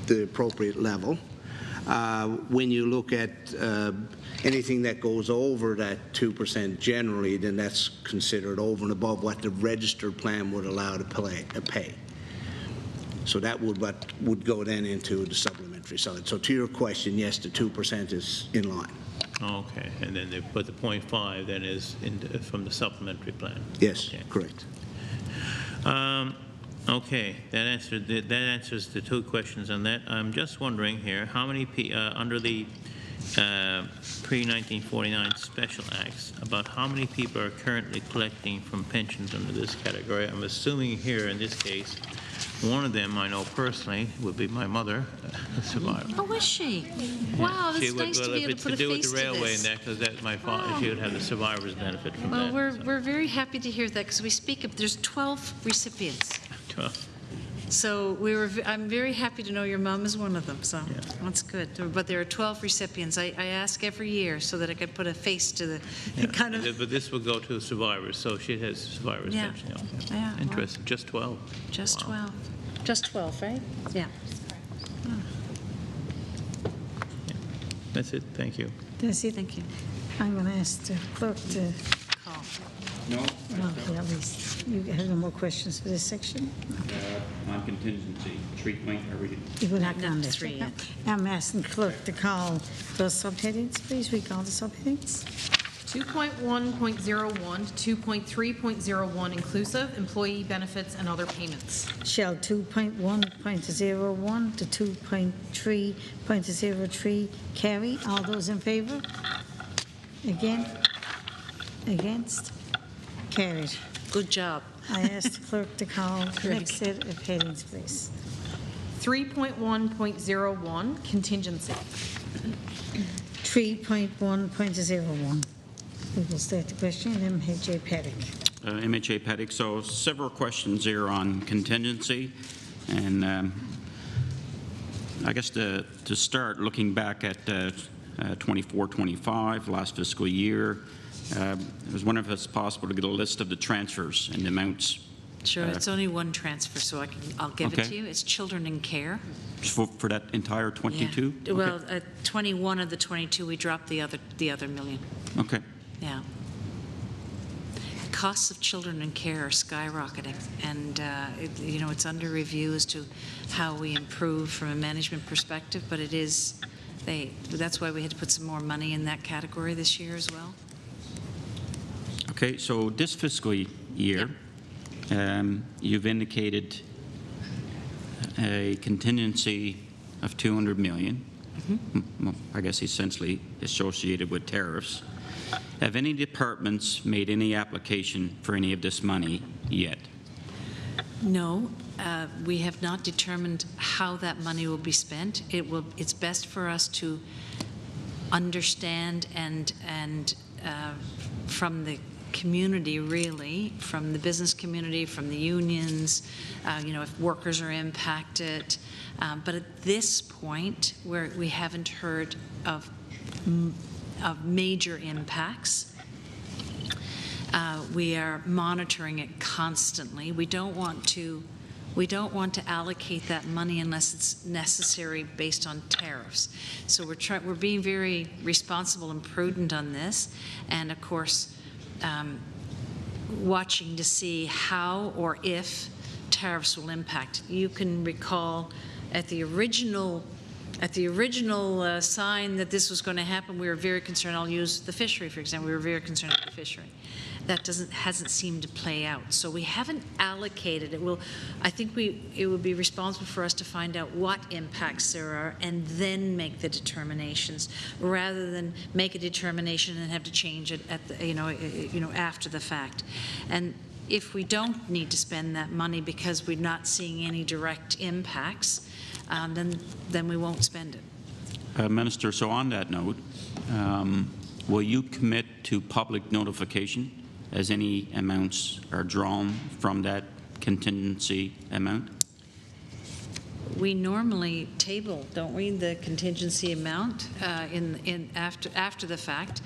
the appropriate level. When you look at anything that goes over that 2% generally, then that's considered over and above what the registered plan would allow to pay. So that would go then into the supplementary side. So to your question, yes, the 2% is in line. Okay, and then but the 0.5 then is from the supplementary plan. Yes, okay. Correct. Okay, that answers the two questions on that. I'm just wondering here, how many under the pre-1949 special acts, about how many people are currently collecting from pensions under this category? I'm assuming here in this case, one of them I know personally would be my mother, a survivor. Oh, is she? Wow, that's nice to be able to put a face to this. If it's to do with the railway and that, because that's my father, she would have the survivor's benefit from that. Well, we're very happy to hear that, because we speak of, there's 12 recipients. 12. So I'm very happy to know your mom is one of them, so that's good. But there are 12 recipients. I ask every year so that I could put a face to the kind of... But this will go to survivors, so she has survivor's pension. Yeah. Interesting, just 12. Just 12. Just 12, right? Yeah. That's it, thank you. That's it. Thank you. I'm going to ask the clerk to call. No. Yeah, at least you have no more questions for this section? On contingency, treatment, are we? You will not go on Not this. 3 yet. I'm asking clerk to call those subheadings, please. We call the subheadings. 2.1.01 to 2.3.01 inclusive, employee benefits and other payments. Shall 2.1.01 to 2.3.03 carry? All those in favor? Against? Carried. Good job. I ask the clerk to call the next set of headings, please. 3.1.01 contingency. 3.1.01. We will start the question. MHA Paddock. MHA Paddock. So several questions here on contingency. And I guess to start, looking back at 24-25, last fiscal year, I was wondering if it's possible to get a list of the transfers and the amounts. Sure, it's only one transfer, so I'll give it to you. It's children in care. For that entire 22? Yeah. Well, 21 of the 22, we dropped the other million. Okay. Yeah. costs of children in care are skyrocketing, and it's under review as to how we improve from a management perspective, but it is, that's why we had to put some more money in that category this year as well. Okay, so this fiscal year, you've indicated a contingency of $200 million, well, I guess essentially associated with tariffs. Have any departments made any application for any of this money yet? No, we have not determined how that money will be spent. It's best for us to understand and from the community, really, from the business community, from the unions, if workers are impacted. But at this point, where we haven't heard of major impacts, we are monitoring it constantly. We don't want to allocate that money unless it's necessary based on tariffs. So we're being very responsible and prudent on this, and of course, watching to see how or if tariffs will impact. You can recall at the original sign that this was going to happen, we were very concerned. I'll use the fishery, for example. We were very concerned about the fishery. That hasn't seemed to play out. So we haven't allocated it. I think it would be responsible for us to find out what impacts there are and then make the determinations, rather than make a determination and have to change it at the, after the fact. And if we don't need to spend that money because we're not seeing any direct impacts, then we won't spend it. Minister, so on that note, will you commit to public notification as any amounts are drawn from that contingency amount? We normally table, don't we, the contingency amount after the fact.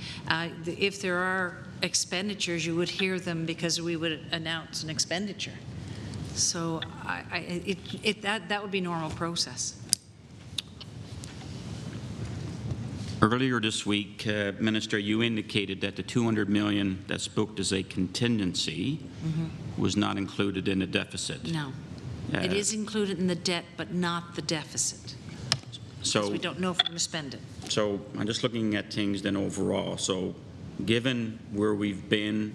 If there are expenditures, you would hear them because we would announce an expenditure. So that would be normal process. Earlier this week, Minister, you indicated that the $200 million that's booked as a contingency was not included in the deficit. No. It is included in the debt, but not the deficit. So because we don't know if we're going to spend it. So I'm just looking at things then overall. So given where we've been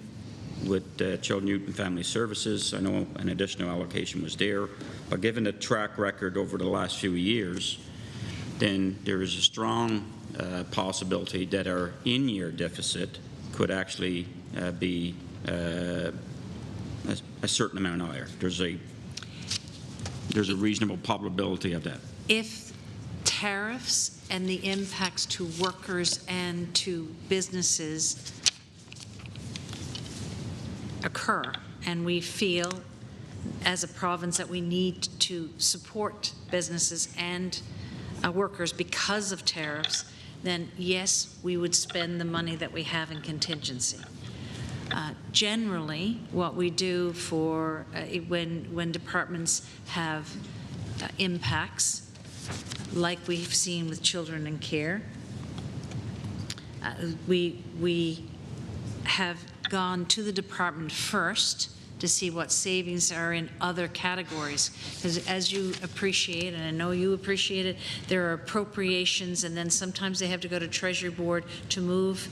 with Children, Youth and Family Services, I know an additional allocation was there, but given the track record over the last few years, then there is a strong possibility that our in-year deficit could actually be a certain amount higher. There's a reasonable probability of that. If tariffs and the impacts to workers and to businesses occur, and we feel as a province that we need to support businesses and workers because of tariffs, then yes, we would spend the money that we have in contingency. Generally, what we do for when departments have impacts, like we've seen with children in care, we have gone to the department first to see what savings are in other categories. Because as you appreciate, and I know you appreciate it, there are appropriations, and then sometimes they have to go to Treasury Board to move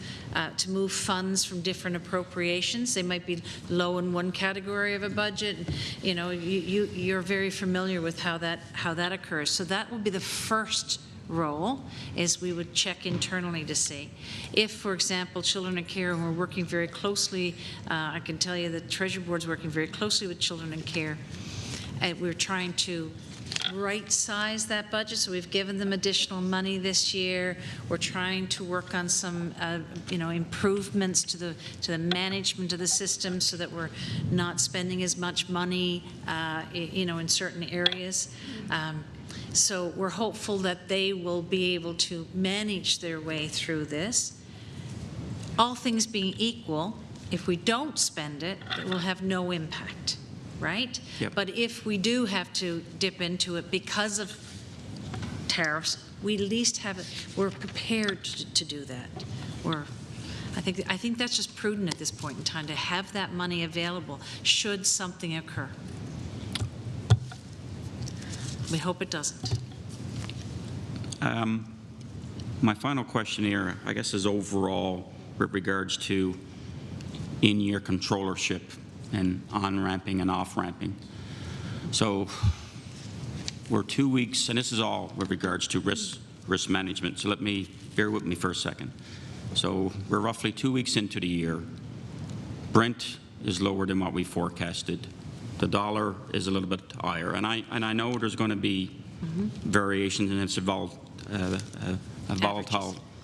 funds from different appropriations. They might be low in one category of a budget. You know, you're very familiar with how that occurs. So that will be the first role, is we would check internally to see. If, for example, children in care, and we're working very closely, I can tell you that Treasury Board's working very closely with children in care. We're trying to right-size that budget, so we've given them additional money this year. We're trying to work on some, improvements to the management of the system, so that we're not spending as much money, in certain areas. So we're hopeful that they will be able to manage their way through this. All things being equal, if we don't spend it, it will have no impact, right? Yep. But if we do have to dip into it because of tariffs, we at least have it, we're prepared to do that. I think that's just prudent at this point in time to have that money available should something occur. We hope it doesn't. My final question here, I guess, is overall with regards to in-year controllership and on-ramping and off-ramping. So we're 2 weeks, and this is all with regards to risk management. So bear with me for a second. So we're roughly 2 weeks into the year. Brent is lower than what we forecasted. The dollar is a little bit higher, and I know there's going to be variations, and it's a volatile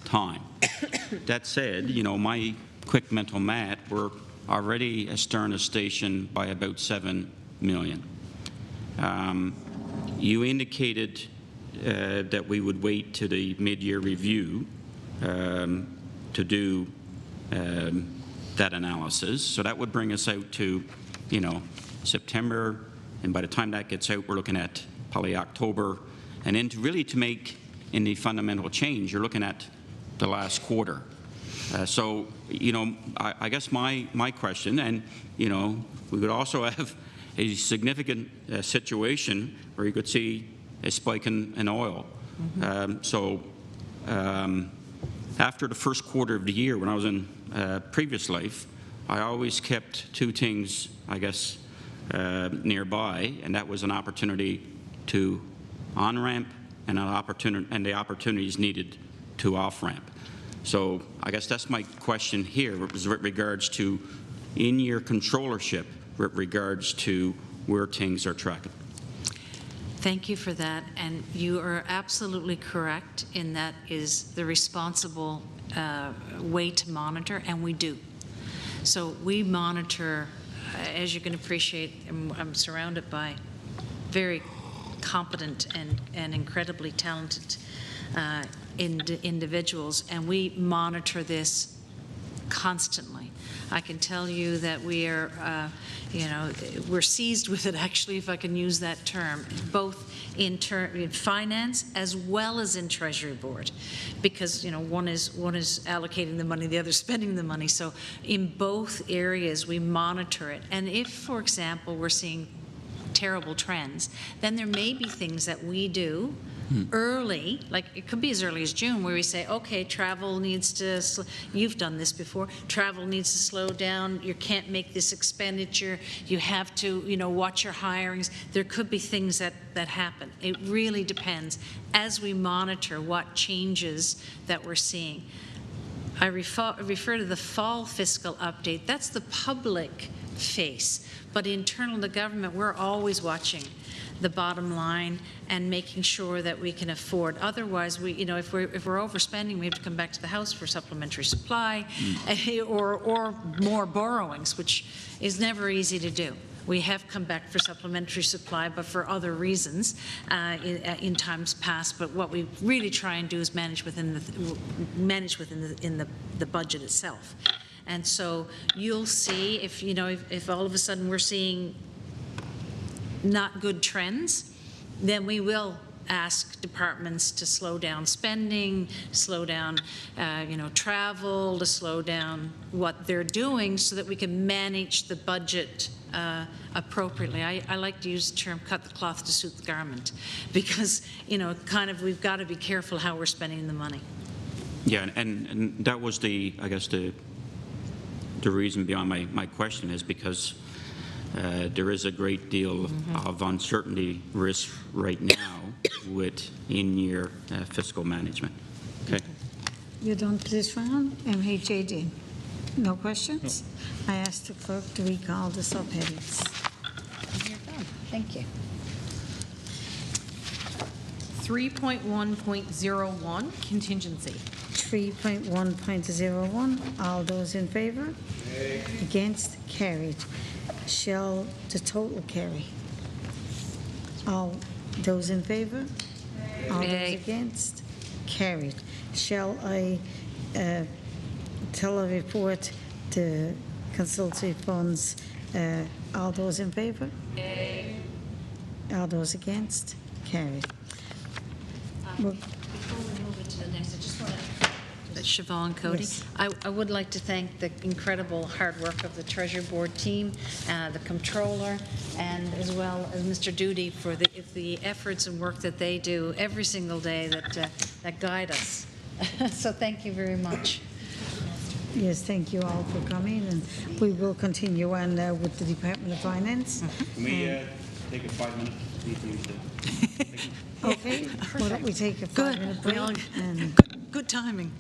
time. That said, you know, my quick mental math, we're already astern a station by about $7 million. You indicated that we would wait to the mid-year review to do that analysis. So that would bring us out to, you know, September, and by the time that gets out, we're looking at probably October, and then to make any fundamental change, you're looking at the last quarter. So, you know, I guess my question, and, you know, we could also have a significant situation where you could see a spike in oil. After the first quarter of the year, when I was in previous life, I always kept two things, I guess, nearby, and that was an opportunity to on-ramp and the opportunities needed to off-ramp. So I guess that's my question here with regards to in-year controllership with regards to where things are tracking. Thank you for that, and you are absolutely correct in that is the responsible way to monitor, and we do. So we monitor, as you can appreciate, I'm surrounded by very competent and incredibly talented individuals, and we monitor this constantly. I can tell you that we are, you know, we're seized with it, actually, if I can use that term, both in finance as well as in Treasury Board, because, you know, one is allocating the money, the other spending the money. So in both areas, we monitor it. And if, for example, we're seeing terrible trends, then there may be things that we do early, like it could be as early as June, where we say, okay, travel needs to, you've done this before, travel needs to slow down, you can't make this expenditure, you have to, you know, watch your hirings. There could be things that happen. It really depends as we monitor what changes that we're seeing. I refer to the fall fiscal update. That's the public face, but internal to government, we're always watching the bottom line and making sure that we can afford. Otherwise, we, you know, if we're overspending, we have to come back to the House for supplementary supply or more borrowings, which is never easy to do. We have come back for supplementary supply, but for other reasons in times past. But what we really try and do is manage within the budget itself. And so you'll see if, you know, if all of a sudden we're seeing not good trends, then we will ask departments to slow down spending, slow down, you know, travel, to slow down what they're doing so that we can manage the budget appropriately. I like to use the term cut the cloth to suit the garment, because, you know, kind of we've got to be careful how we're spending the money. Yeah, and that was the, I guess, the reason behind my question is because there is a great deal of uncertainty risk right now with in-year fiscal management. Okay. You're done for this round. MHAD. No questions? No. I asked the clerk to recall the subheadings. You're done. Thank you. 3.1.01 contingency. 3.1.01. All those in favor? Aye. Against? Carried. Shall the total carry? All those in favor? Aye. All those against? Carried. Shall I tell a report to consultancy funds? All those in favor? Aye. All those against? Carried. Before we move it to the next, I just want to Siobhan Cody. Yes. I would like to thank the incredible hard work of the Treasury Board team, the Comptroller, and as well as Mr. Doody for the efforts and work that they do every single day that guide us. So thank you very much. Yes, thank you all for coming, and we will continue on with the Department of Finance. Can we take a 5-minute meeting? Okay, why don't we take a 5-minute break? And Good timing.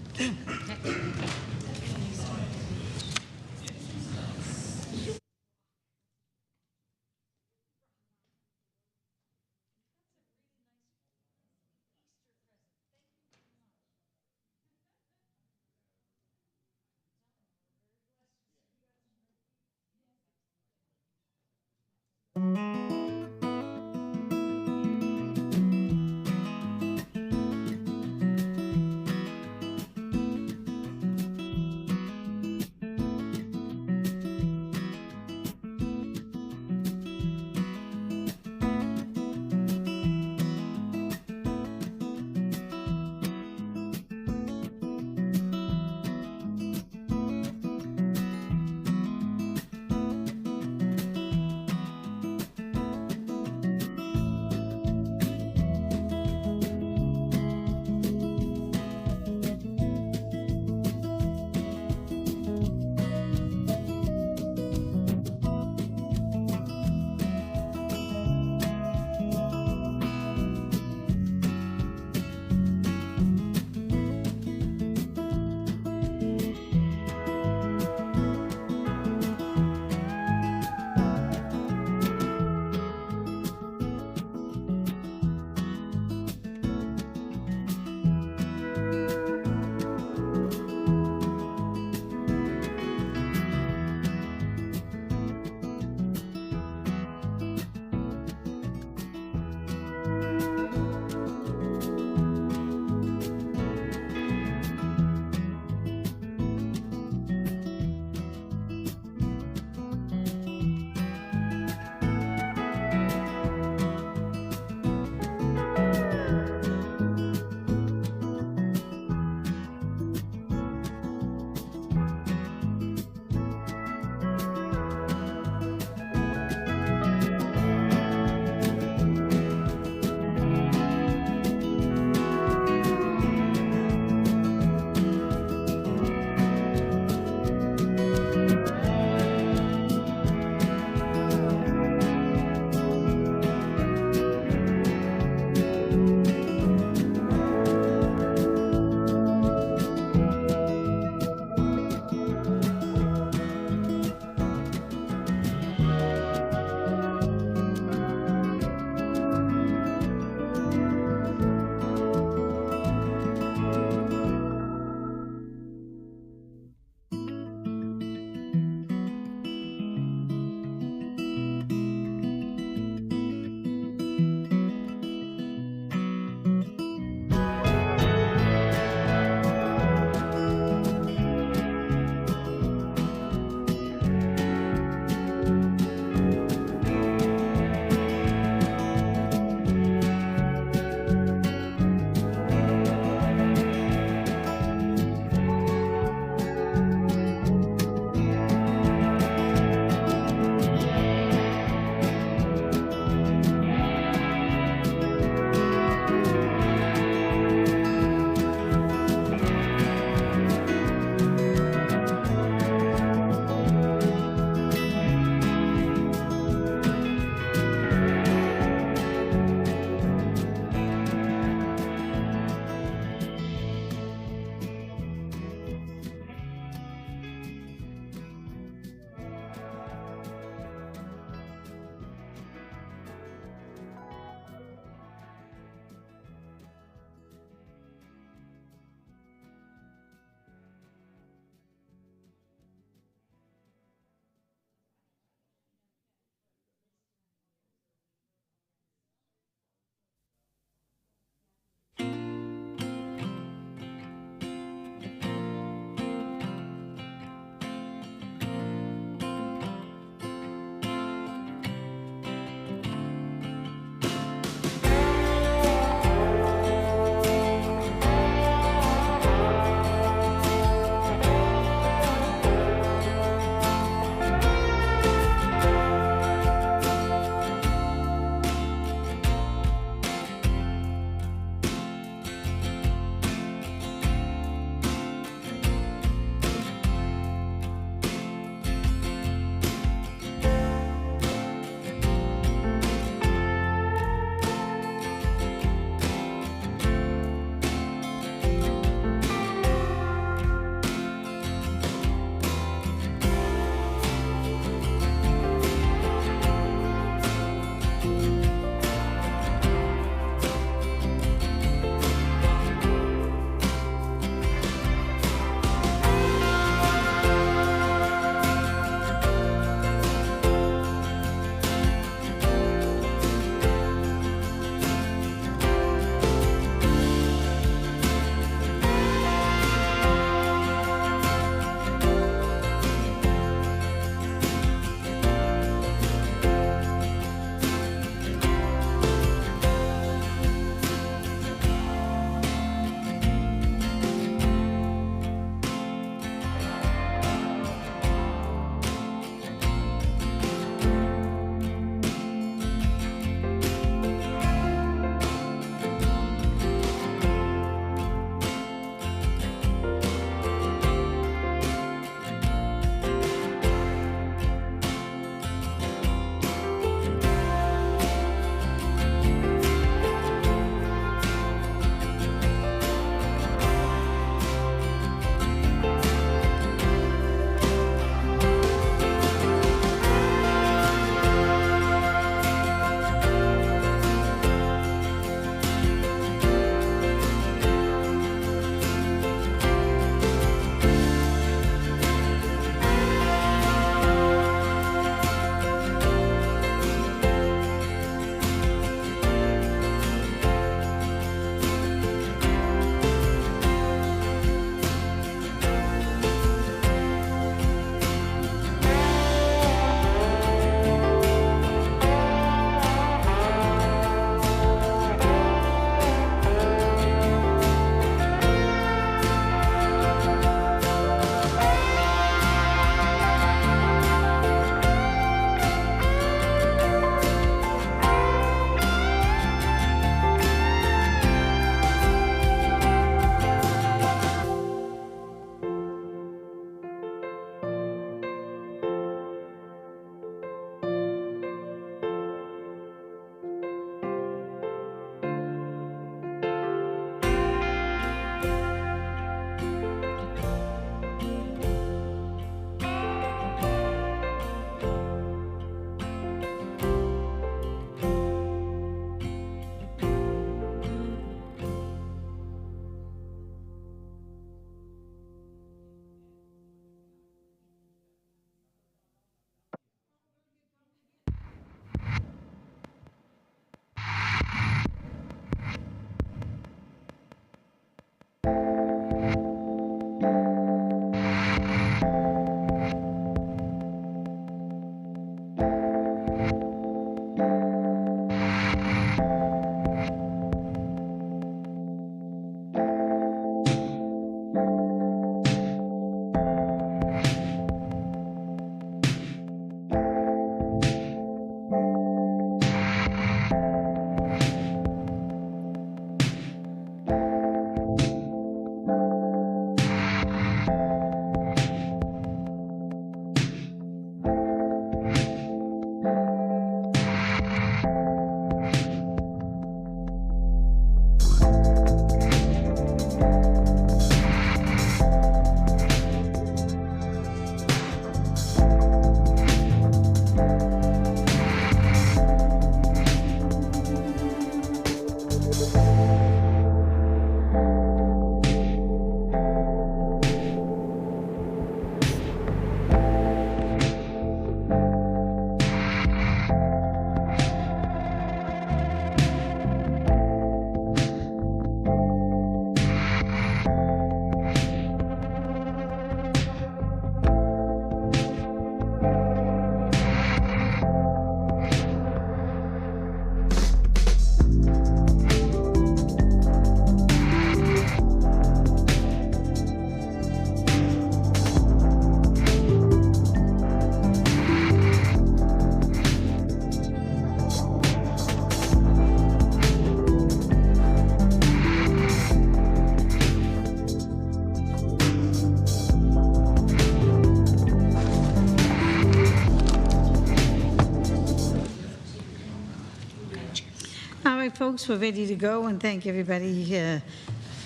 All right, folks, we're ready to go, and thank everybody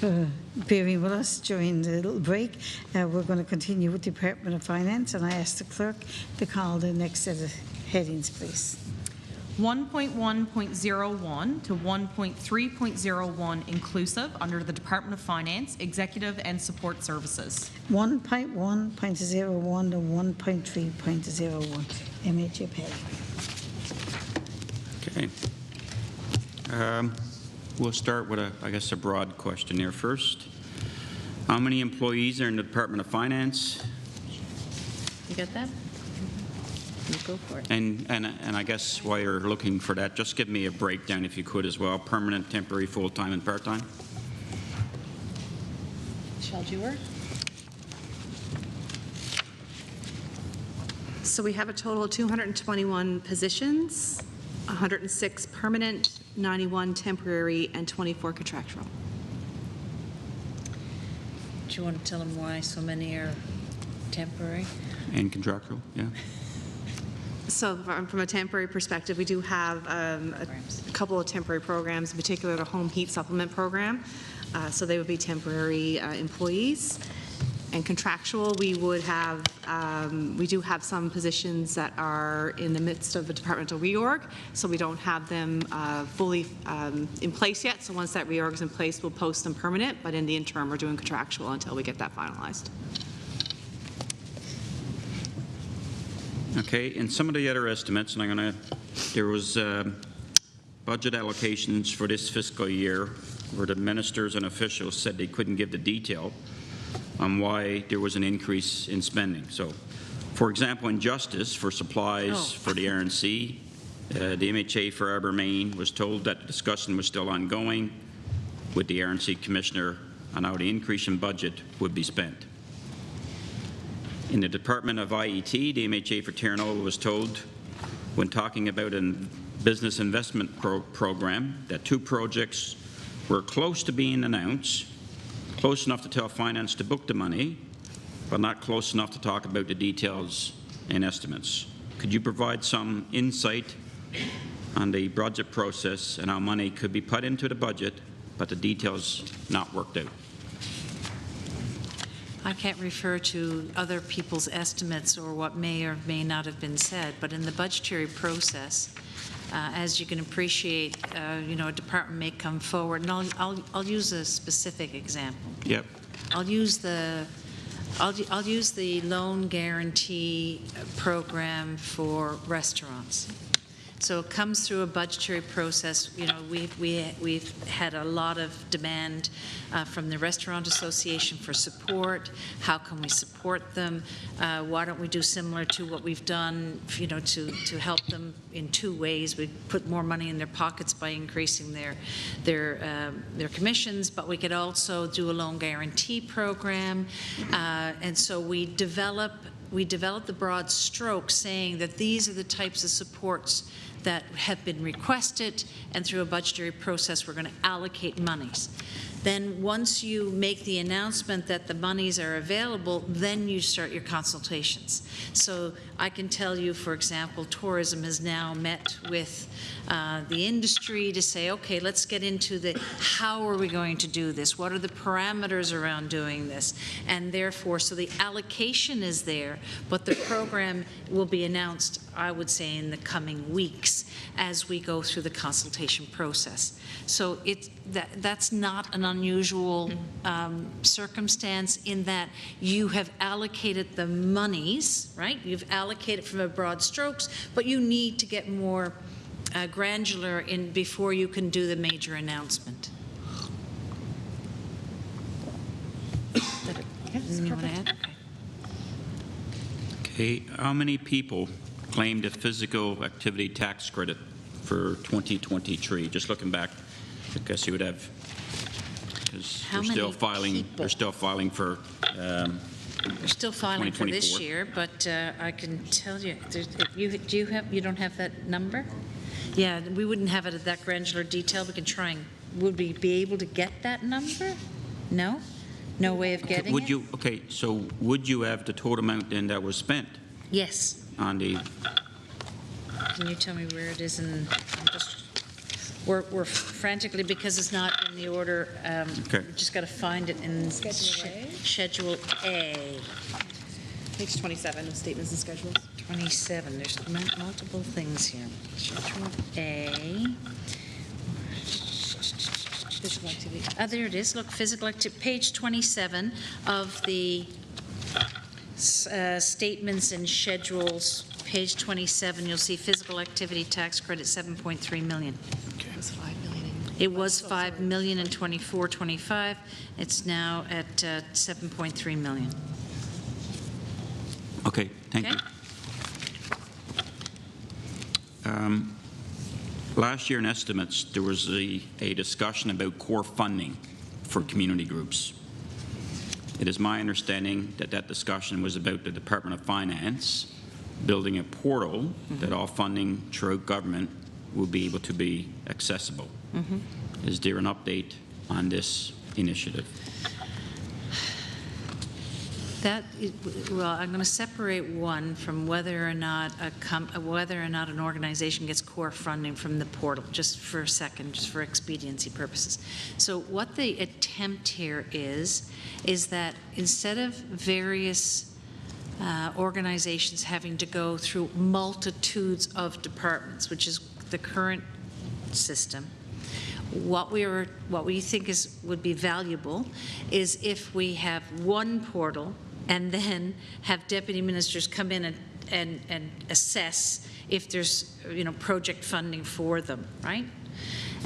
for bearing with us during the little break. We're going to continue with the Department of Finance, and I ask the clerk to call the next set of headings, please. 1.1.01 to 1.3.01 inclusive under the Department of Finance, Executive and Support Services. 1.1.01 to 1.3.01. MHA Pay. Okay. We'll start with, I guess, a broad question there first. How many employees are in the Department of Finance? You got that? You go for it. And I guess while you're looking for that, just give me a breakdown, if you could, as well. Permanent, temporary, full-time, and part-time. Michelle Dewar? So we have a total of 221 positions, 106 permanent, 91 temporary, and 24 contractual. Do you want to tell them why so many are temporary? And contractual, yeah. So from a temporary perspective, we do have a couple of temporary programs, in particular the home heat supplement program. So they would be temporary employees. And contractual, we would have, we do have some positions that are in the midst of a departmental reorg, so we don't have them fully in place yet. So once that reorg is in place, we'll post them permanent, but in the interim, we're doing contractual until we get that finalized. Okay, and some of the other estimates, and there was budget allocations for this fiscal year where the ministers and officials said they couldn't give the detail on why there was an increase in spending. So, for example, in justice for supplies for the RNC, the MHA for Abermain was told that the discussion was still ongoing with the RNC commissioner on how the increase in budget would be spent. In the Department of IET, the MHA for Terranova was told when talking about a business investment program that 2 projects were close to being announced, close enough to tell finance to book the money, but not close enough to talk about the details and estimates. Could you provide some insight on the budget process and how money could be put into the budget, but the details not worked out? I can't refer to other people's estimates or what may or may not have been said, but in the budgetary process, as you can appreciate, you know, a department may come forward, and I'll use a specific example. Yep. I'll use the loan guarantee program for restaurants. So it comes through a budgetary process. You know, we've had a lot of demand from the Restaurant Association for support. How can we support them? Why don't we do similar to what we've done, you know, to help them in 2 ways? We put more money in their pockets by increasing their commissions, but we could also do a loan guarantee program. And so we develop the broad strokes saying that these are the types of supports that have been requested, and through a budgetary process we're going to allocate monies. Then once you make the announcement that the monies are available, then you start your consultations. So I can tell you, for example, tourism has now met with the industry to say, okay, let's get into the how are we going to do this? What are the parameters around doing this? And therefore, so the allocation is there, but the program will be announced, I would say, in the coming weeks as we go through the consultation process. So that's not an unusual circumstance in that you have allocated the monies, right? You've allocated from a broad strokes, but you need to get more granular in before you can do the major announcement. Yes, you want to add? Okay, how many people claimed a physical activity tax credit for 2023? Just looking back, I guess you would have, because they're still filing. They're still filing for. We're still filing for this year, but I can tell you, you don't have that number? Yeah, we wouldn't have it at that granular detail. We can try and, would we be able to get that number? No? No way of getting would it? you, okay, so would you have the total amount then that was spent? Yes. On the. Can you tell me where it is? And I'm just we're frantically, because it's not in the order, Okay. we just got to find it in Schedule A. Page 27 of statements and schedules. 27, there's multiple things here. Schedule A. Physical activity. There it is, look, physical activity, page 27 of the statements and schedules, page 27, you'll see physical activity tax credit, 7.3 million. It was 5 million. It was 5 million in 24-25. It's now at 7.3 million. Okay, thank you. Last year in estimates, there was a discussion about core funding for community groups. It is my understanding that that discussion was about the Department of Finance building a portal that all funding throughout government will be able to be accessible. Is there an update on this initiative? Well, I'm going to separate one from whether or not an organization gets core funding from the portal, just for a second, just for expediency purposes. So what the attempt here is that instead of various organizations having to go through multitudes of departments, which is the current system, what we think would be valuable is if we have one portal and then have deputy ministers come in and assess if there's project funding for them, right?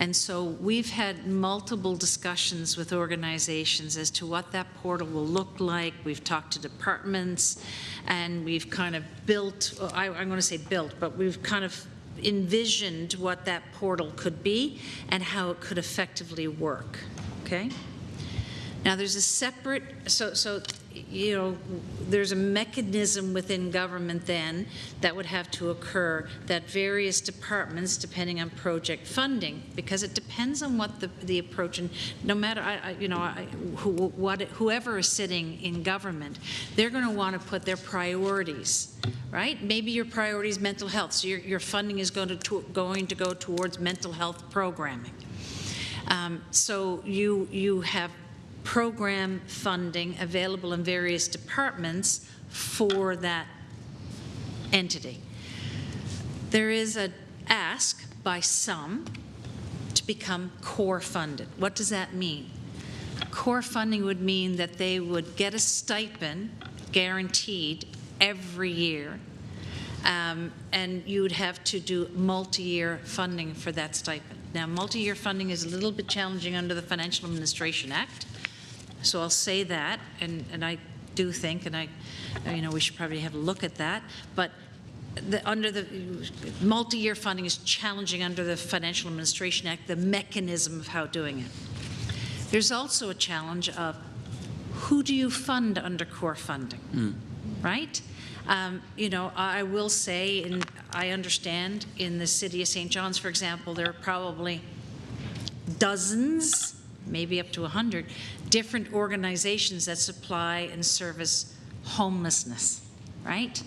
And so we've had multiple discussions with organizations as to what that portal will look like. We've talked to departments, and we've kind of built, I'm going to say built, but we've kind of envisioned what that portal could be and how it could effectively work, okay? Now there's a separate, there's a mechanism within government then that would have to occur that various departments, depending on project funding, because it depends on what the approach, and no matter, whoever is sitting in government, they're going to want to put their priorities, right? Maybe your priority is mental health, so your funding is going to go towards mental health programming. So you have program funding available in various departments for that entity. There is an ask by some to become core funded. What does that mean? Core funding would mean that they would get a stipend guaranteed every year, and you would have to do multi-year funding for that stipend. Now, multi-year funding is a little bit challenging under the Financial Administration Act. So I'll say that, and I do think, and we should probably have a look at that, but under the multi-year funding is challenging under the Financial Administration Act, the mechanism of how doing it. There's also a challenge of who do you fund under core funding, right? I will say, and I understand in the city of St. John's, for example, there are probably dozens, maybe up to 100, different organizations that supply and service homelessness, right?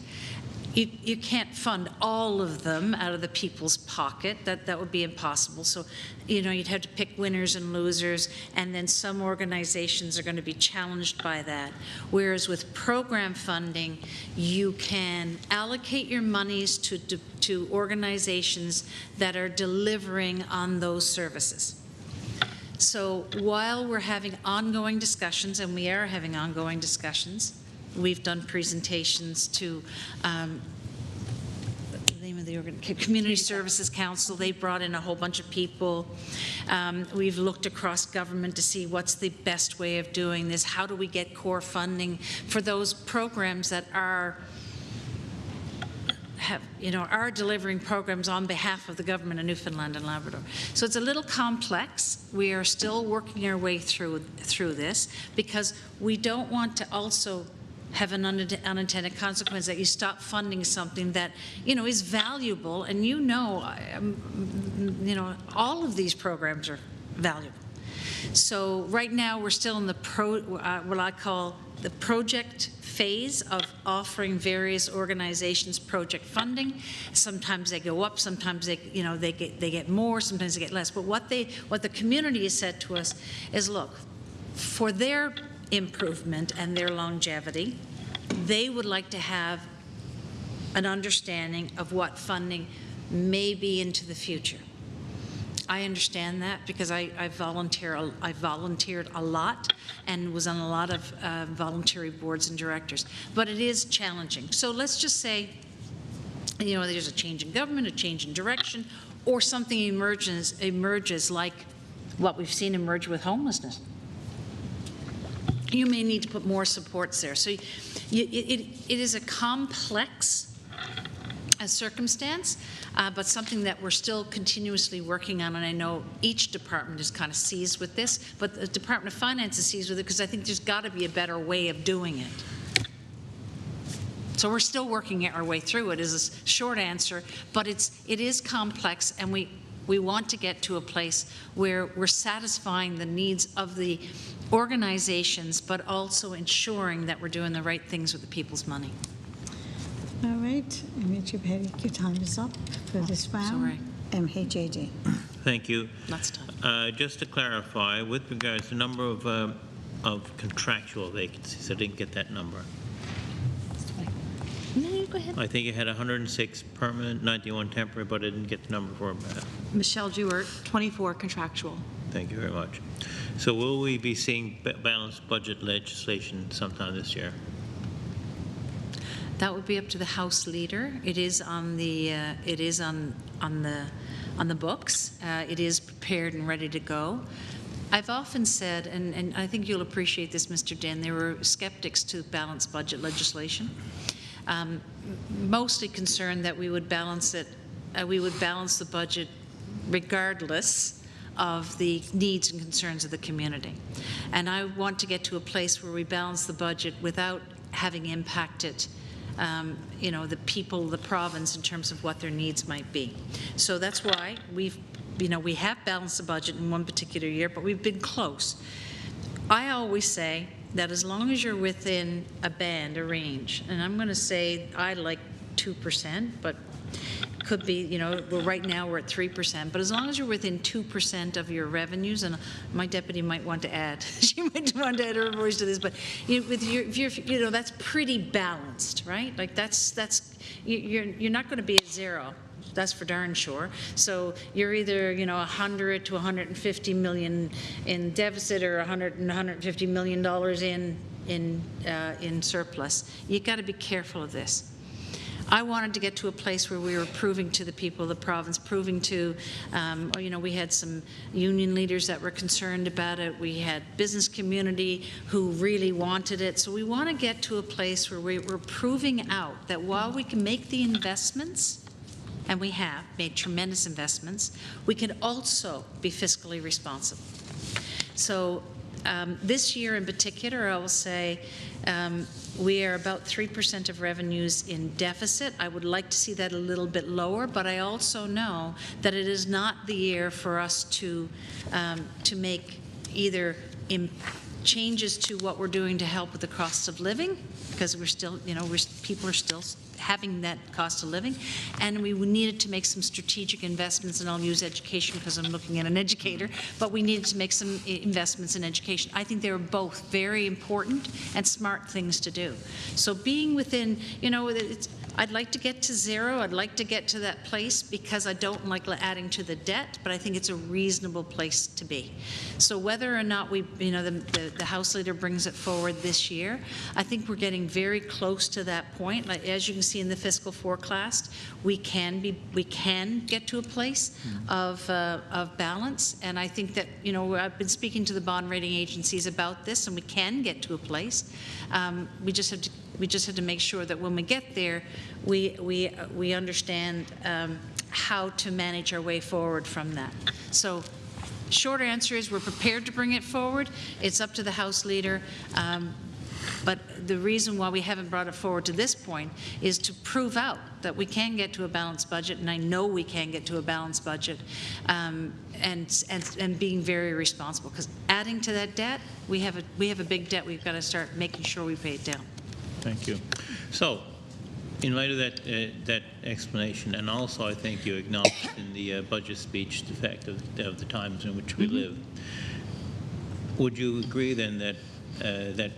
You can't fund all of them out of the people's pocket. That would be impossible. So, you'd have to pick winners and losers, and then some organizations are going to be challenged by that. Whereas with program funding, you can allocate your monies to organizations that are delivering on those services. So while we're having ongoing discussions, and we are having ongoing discussions, we've done presentations to the name of the Community Services Council. They brought in a whole bunch of people. We've looked across government to see what's the best way of doing this. How do we get core funding for those programs that are delivering programs on behalf of the government of Newfoundland and Labrador. So it's a little complex. We are still working our way through this, because we don't want to also have an unintended consequence that you stop funding something that is valuable, and all of these programs are valuable. So right now we're still in the what I call the project phase of offering various organizations project funding. Sometimes they go up, sometimes they get more, sometimes they get less. But what the community has said to us is, look, for their improvement and their longevity, they would like to have an understanding of what funding may be into the future. I understand that because I volunteered a lot and was on a lot of voluntary boards and directors. But it is challenging. So let's just say, there's a change in government, a change in direction, or something emerges like what we've seen emerge with homelessness. You may need to put more supports there. So it is a complex circumstance, but something that we're still continuously working on, and I know each department is kind of seized with this, but the Department of Finance is seized with it because I think there's got to be a better way of doing it. So we're still working our way through it is a short answer, but it is complex, and we want to get to a place where we're satisfying the needs of the organizations, but also ensuring that we're doing the right things with the people's money. All right, Richard Petty, your time is up for this round. Sorry. MHAD. Thank you. Lots of time. Just to clarify, with regards to the number of contractual vacancies, I didn't get that number. No, go ahead. I think you had 106 permanent, 91 temporary, but I didn't get the number for Michelle Jewart, 24 contractual. Thank you very much. So will we be seeing balanced budget legislation sometime this year? That would be up to the House Leader. It is on the books. It is prepared and ready to go. I've often said, and I think you'll appreciate this, Mr. Den, there were skeptics to balanced budget legislation, mostly concerned that we would balance it. We would balance the budget regardless of the needs and concerns of the community. And I want to get to a place where we balance the budget without having impacted the people, the province, in terms of what their needs might be. So that's why we have balanced the budget in one particular year, but we've been close. I always say that as long as you're within a band, a range, and I'm going to say I like 2%, but could be, right now we're at 3%, but as long as you're within 2% of your revenues, and my deputy might want to add, she might want to add her voice to this, but that's pretty balanced, right? Like you're not going to be at zero. That's for darn sure. So you're either 100 to 150 million in deficit or 150 million dollars in surplus. You got to be careful of this. I wanted to get to a place where we were proving to the people of the province, proving to, we had some union leaders that were concerned about it. We had business community who really wanted it. So we want to get to a place where we're proving out that while we can make the investments, and we have made tremendous investments, we can also be fiscally responsible. So this year in particular, I will say we are about 3% of revenues in deficit. I would like to see that a little bit lower, but I also know that it is not the year for us to make either changes to what we're doing to help with the cost of living, because we're still, people are still having that cost of living, and we needed to make some strategic investments, and I'll use education because I'm looking at an educator, but we needed to make some investments in education. I think they're both very important and smart things to do. So being within, I'd like to get to zero. I'd like to get to that place because I don't like adding to the debt, but I think it's a reasonable place to be. So whether or not the House Leader brings it forward this year, I think we're getting very close to that point. Like, as you can see in the fiscal forecast, we can get to a place of balance, and I think that I've been speaking to the bond rating agencies about this, and we can get to a place. We just have to make sure that when we get there, we understand how to manage our way forward from that. So short answer is we're prepared to bring it forward. It's up to the House Leader. But the reason why we haven't brought it forward to this point is to prove out that we can get to a balanced budget, and I know we can get to a balanced budget, and being very responsible. Because adding to that debt, we have a big debt. We've got to start making sure we pay it down. Thank you. So, in light of that explanation, and also I think you acknowledged in the budget speech the fact of the times in which we live, would you agree then that that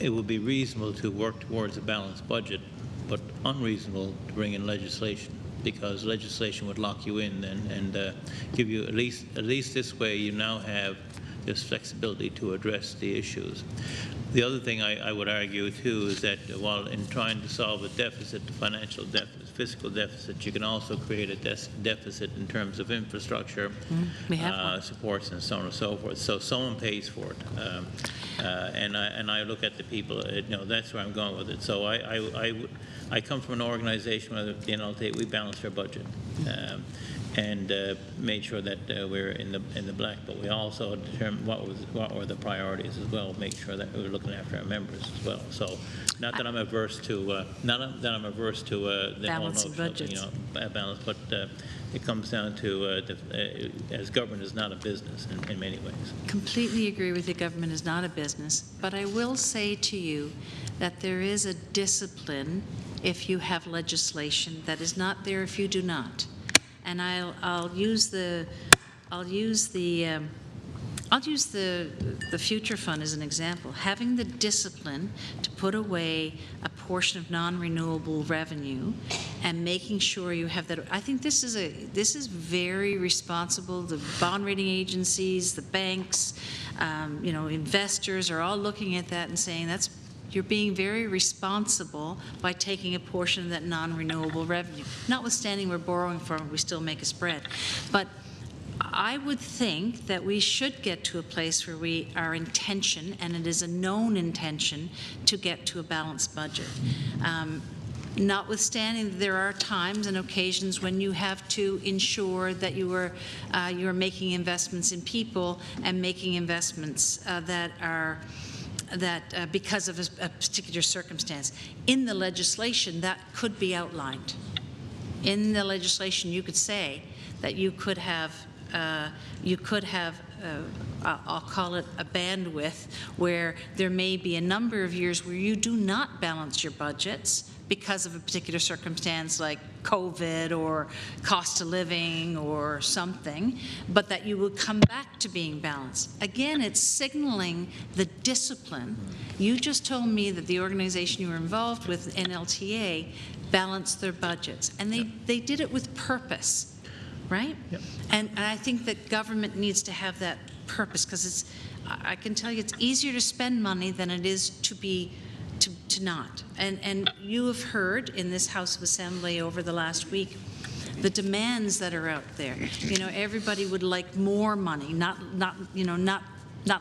it would be reasonable to work towards a balanced budget, but unreasonable to bring in legislation? Because legislation would lock you in and give you at least this way you now have this flexibility to address the issues. The other thing I would argue too is that while in trying to solve a deficit, the financial deficit, fiscal deficit, you can also create a deficit in terms of infrastructure, supports, and so on and so forth. So someone pays for it, and I look at the people. That's where I'm going with it. So I come from an organization where the NLT we balance our budget. And made sure that we're in the black, but we also determined what were the priorities as well. Make sure that we were looking after our members as well. So, not that I'm averse to the whole notion of balance, but it comes down to as government is not a business in many ways. Completely agree with you. Government is not a business, but I will say to you that there is a discipline if you have legislation that is not there if you do not. And I'll use the future fund as an example. Having the discipline to put away a portion of non-renewable revenue and making sure you have that. I think this is very responsible. The bond rating agencies, the banks, investors are all looking at that and saying you're being very responsible by taking a portion of that non-renewable revenue. Notwithstanding we're borrowing from it, we still make a spread. But I would think that we should get to a place where our intention, and it is a known intention, to get to a balanced budget. Notwithstanding, there are times and occasions when you have to ensure that you are making investments in people and making investments that because of a particular circumstance. In the legislation, that could be outlined. In the legislation, you could say that you could have, I'll call it a bandwidth, where there may be a number of years where you do not balance your budgets because of a particular circumstance like COVID or cost of living or something, but that you will come back to being balanced. Again, it's signaling the discipline. You just told me that the organization you were involved with, NLTA, balanced their budgets, and they did it with purpose, right? Yep. And I think that government needs to have that purpose, because I can tell you it's easier to spend money than it is to not. And you have heard in this House of Assembly over the last week the demands that are out there. Everybody would like more money, not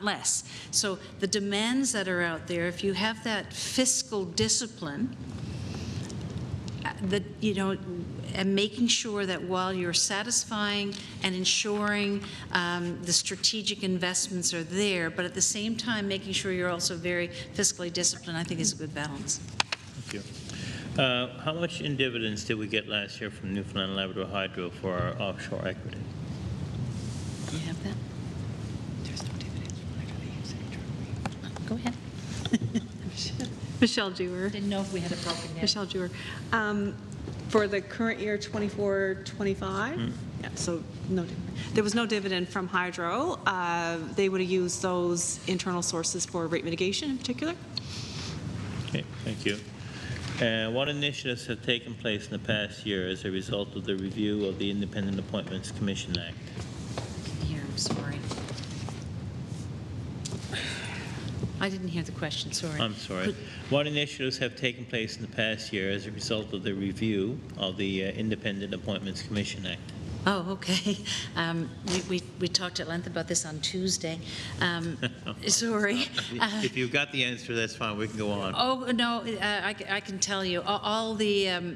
less. So the demands that are out there, if you have that fiscal discipline, and making sure that while you're satisfying and ensuring the strategic investments are there, but at the same time making sure you're also very fiscally disciplined, I think is a good balance. Thank you. How much in dividends did we get last year from Newfoundland and Labrador Hydro for our offshore equity? Do you have that? There's no dividends from Hydro. Go ahead. Michelle Dewar. Didn't know if we had it broken down. Michelle Dewar. For the current year, 24-25, yeah, so no dividend. There was no dividend from Hydro. They would have used those internal sources for rate mitigation in particular. Okay, thank you. What initiatives have taken place in the past year as a result of the review of the Independent Appointments Commission Act? Here, I'm sorry. I didn't hear the question, sorry. I'm sorry. What initiatives have taken place in the past year as a result of the review of the Independent Appointments Commission Act? Oh, okay. We talked at length about this on Tuesday. Sorry. If you've got the answer, that's fine. We can go on. Oh, no, I can tell you. All the,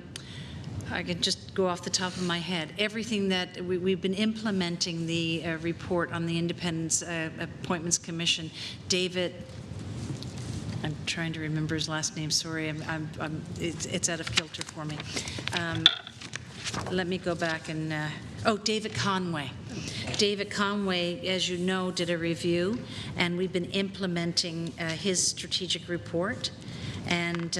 I can just go off the top of my head. Everything that we've been implementing the report on the Independent Appointments Commission. David I'm trying to remember his last name, sorry, it's out of kilter for me. Let me go back and, David Conway. David Conway, as you know, did a review, and we've been implementing his strategic report. And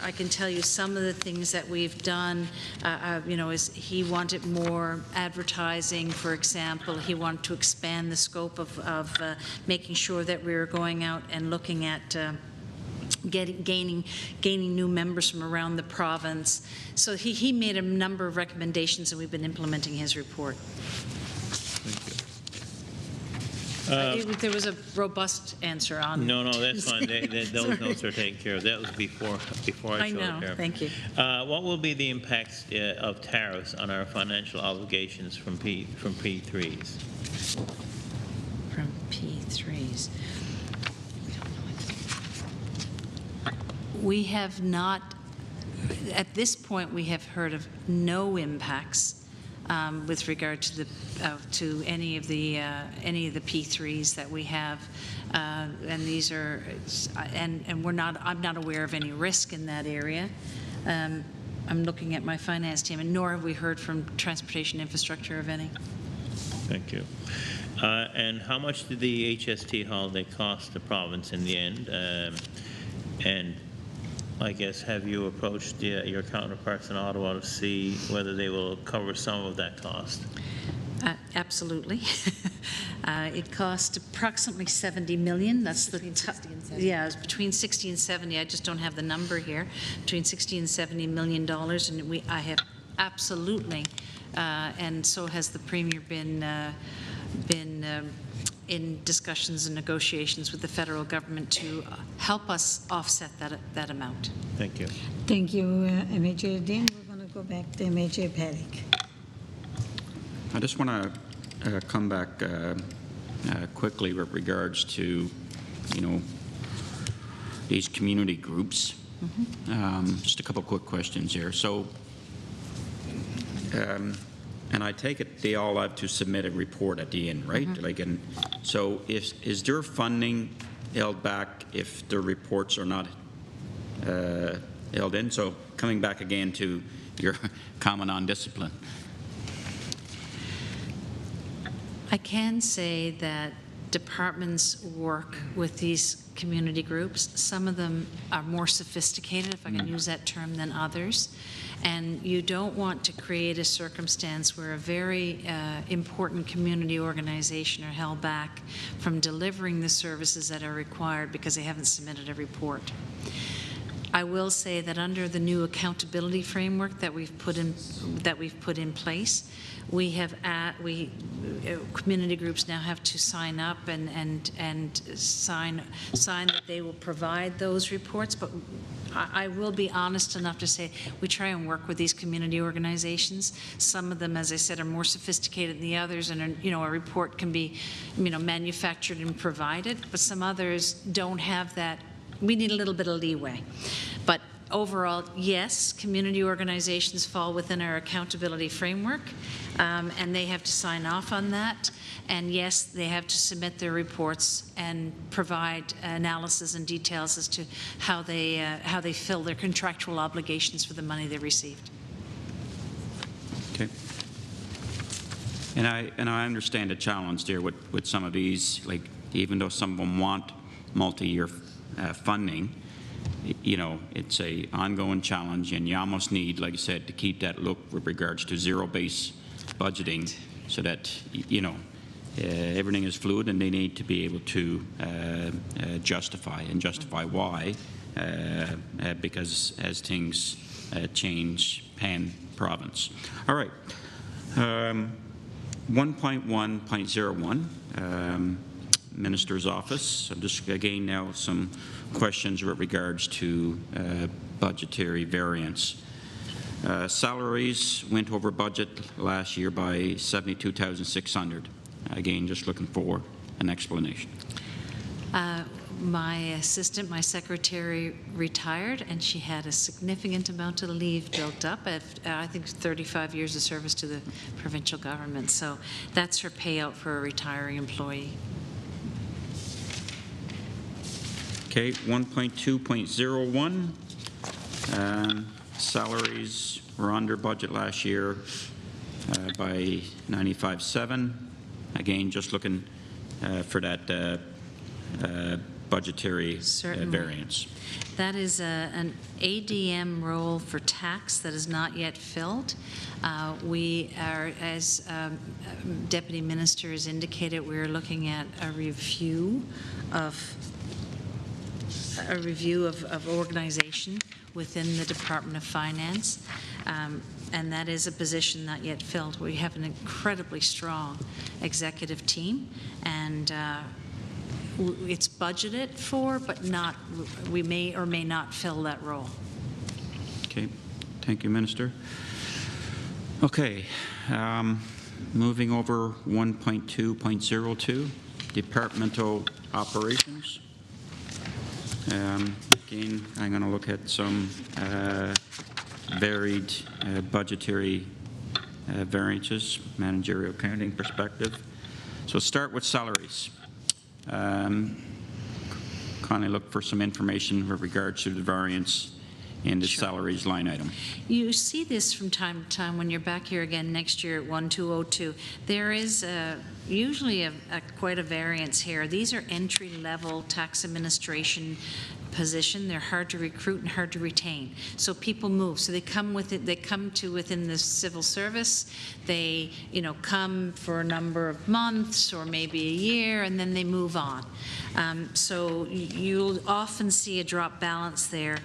I can tell you some of the things that we've done, is he wanted more advertising, for example. He wanted to expand the scope of making sure that we were going out and looking at gaining new members from around the province. So he made a number of recommendations, and we've been implementing his report. There was a robust answer on. No, that's fine. Those notes are taken care of. That was before I showed up here. Thank you. What will be the impacts of tariffs on our financial obligations from P3s? From P3s. We have not, at this point, we have heard of no impacts with regard to any of the P3s that we have, and these are, and I'm not aware of any risk in that area. I'm looking at my finance team, and nor have we heard from Transportation Infrastructure of any. Thank you. And how much did the HST holiday cost the province in the end? And I guess, have you approached your counterparts in Ottawa to see whether they will cover some of that cost? Absolutely. It cost approximately $70 million. That's between 60 and 70. Yeah, it's between 60 and 70. I just don't have the number here. Between 60 and 70 $million, and I have absolutely, and so has the Premier been in discussions and negotiations with the federal government to help us offset that amount. Thank you. Thank you, MHA Dean. We're going to go back to MHA Paddock. I just want to come back quickly with regards to, these community groups. Just a couple quick questions here. So, and I take it they all have to submit a report at the end, right? So is their funding held back if their reports are not held in? So coming back again to your comment on discipline. I can say that departments work with these community groups. Some of them are more sophisticated, if I can use that term, than others. And you don't want to create a circumstance where a very important community organization are held back from delivering the services that are required because they haven't submitted a report. I will say that under the new accountability framework that we've put in place, we have community groups now have to sign up and sign that they will provide those reports. But I will be honest enough to say we try and work with these community organizations. Some of them, as I said, are more sophisticated than the others, and a report can be manufactured and provided. But some others don't have that. We need a little bit of leeway. But overall, yes, community organizations fall within our accountability framework, and they have to sign off on that. And yes, they have to submit their reports and provide analysis and details as to how they fill their contractual obligations for the money they received. Okay. And I understand the challenge there with some of these, like even though some of them want multi-year funding, it's a ongoing challenge, and you almost need, like I said, to keep that look with regards to zero-based budgeting, so that everything is fluid, and they need to be able to justify why, because as things change pan province. All right. 1.1.01. Minister's office. I'm just again now some questions with regards to budgetary variance. Salaries went over budget last year by $72,600. Again, just looking for an explanation. My assistant, my secretary, retired, and she had a significant amount of leave built up at, I think, 35 years of service to the provincial government. So that's her payout for a retiring employee. Okay, 1.2.01. Salaries were under budget last year by 95.7. Again, just looking for that budgetary variance. That is an ADM role for tax that is not yet filled. We are, as Deputy Minister has indicated, we are looking at a review of organization within the Department of Finance, and that is a position not yet filled. We have an incredibly strong executive team, and it's budgeted for, but not, we may or may not fill that role. Okay, thank you, Minister. Okay, moving over 1.2.02, departmental operations. Again, I'm going to look at some varied budgetary variances, managerial accounting perspective. So start with salaries. Kind of look for some information with regards to the variance in the salaries line item. You see this from time to time when you're back here again next year at 1202. There is usually quite a variance here. These are entry-level tax administration position. They're hard to recruit and hard to retain. So people move. So they come with it. They come to within the civil service. They, come for a number of months or maybe a year, and then they move on. So you'll often see a drop balance there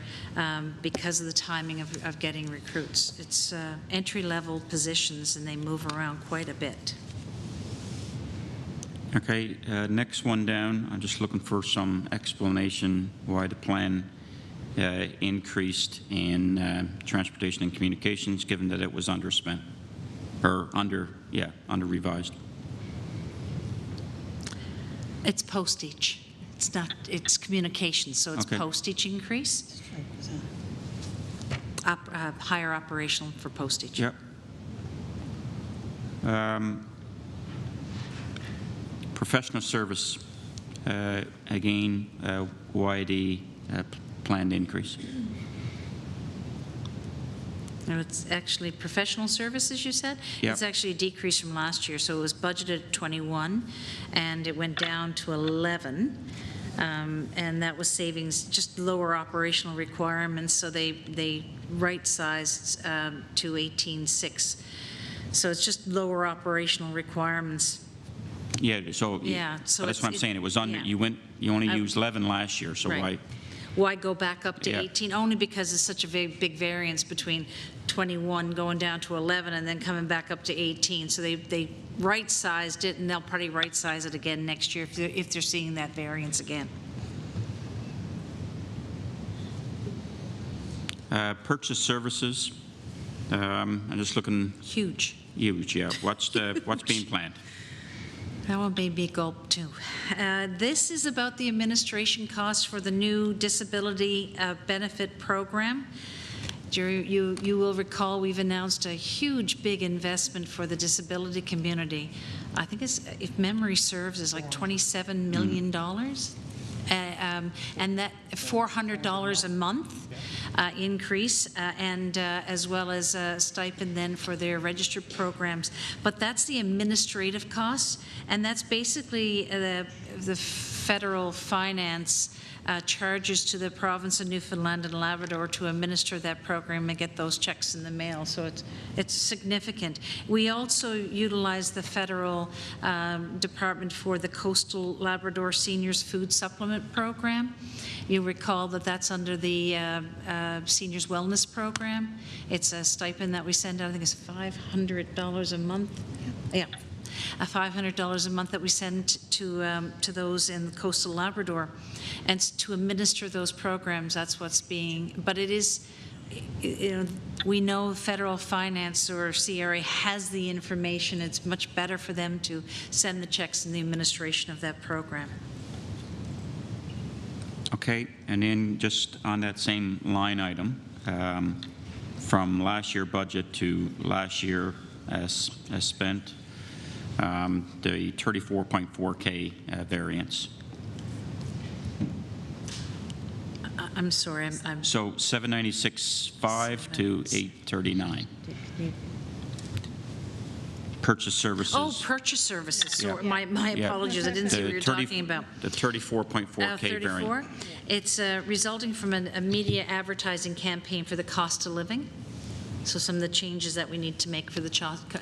because of the timing of getting recruits. It's entry-level positions, and they move around quite a bit. Okay, next one down, I'm just looking for some explanation why the plan increased in transportation and communications, given that it was underspent, or under revised. It's postage. It's not, it's communications, so it's postage increase. Higher operational for postage. Yep. Professional service, again, why the planned increase? No, it's actually professional services, you said? Yep. It's actually a decrease from last year. So it was budgeted at 21, and it went down to 11. And that was savings, just lower operational requirements, so they right-sized to 18.6. So it's just lower operational requirements. Yeah, so so that's what I'm saying. It was under. You only used 11 last year, so right. Why go back up to 18? Only because it's such a big variance between 21 going down to 11 and then coming back up to 18. So they right-sized it, and they'll probably right-size it again next year if they're seeing that variance again. Purchase services. I'm just looking. Huge. Huge, yeah. What's being planned? That one made me gulp too. This is about the administration costs for the new disability benefit program. You will recall we've announced a huge, big investment for the disability community. I think it's, if memory serves, is like $27 million. And that $400 a month increase, and as well as a stipend then for their registered programs. But that's the administrative costs, and that's basically the federal finance charges to the province of Newfoundland and Labrador to administer that program and get those checks in the mail. So it's significant. We also utilize the federal department for the Coastal Labrador Seniors Food Supplement Program. You recall that that's under the Seniors Wellness Program. It's a stipend that we send out. I think it's $500 a month. Yeah. $500 a month that we send to those in Coastal Labrador, and to administer those programs. That's what's being. But it is, we know federal finance or CRA has the information. It's much better for them to send the checks in the administration of that program. Okay, and then just on that same line item, from last year budget to last year as spent. The 34.4K variance. I'm sorry, I'm So 796.5 to 839. Purchase services. Oh, purchase services. So Yeah. my Yeah. apologies. I didn't see what you were talking about. The 34.4K variant. It's resulting from a media advertising campaign for the cost of living. So some of the changes that we need to make for the,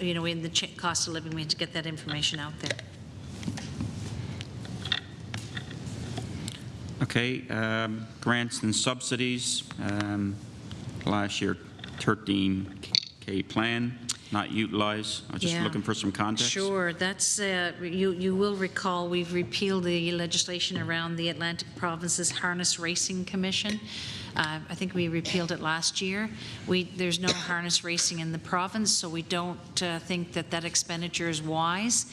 in the cost of living, we need to get that information out there. Okay, grants and subsidies. Last year, 13K plan, not utilized. I was just looking for some context. Sure, that's, you will recall we've repealed the legislation around the Atlantic Province's Harness Racing Commission. I think we repealed it last year. There's no harness racing in the province, so we don't think that expenditure is wise.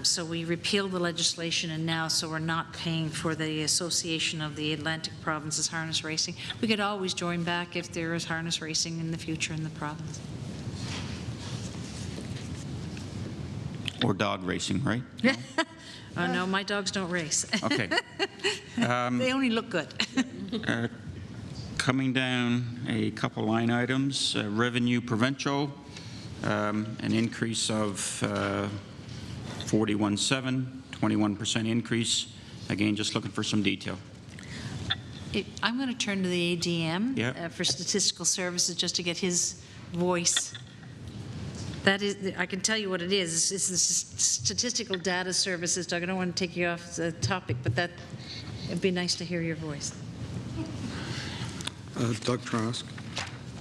So we repealed the legislation, and now, so we're not paying for the Association of the Atlantic Province's Harness Racing. We could always join back if there is harness racing in the future in the province. Or dog racing, right? No? Oh, no, my dogs don't race. Okay. They only look good. Coming down a couple line items, revenue provincial, an increase of 41.7, 21% increase. Again, just looking for some detail. I'm going to turn to the ADM for statistical services just to get his voice. That is, I can tell you what it is. It's the statistical data services, Doug. I don't want to take you off the topic, but it'd be nice to hear your voice. Doug Trask.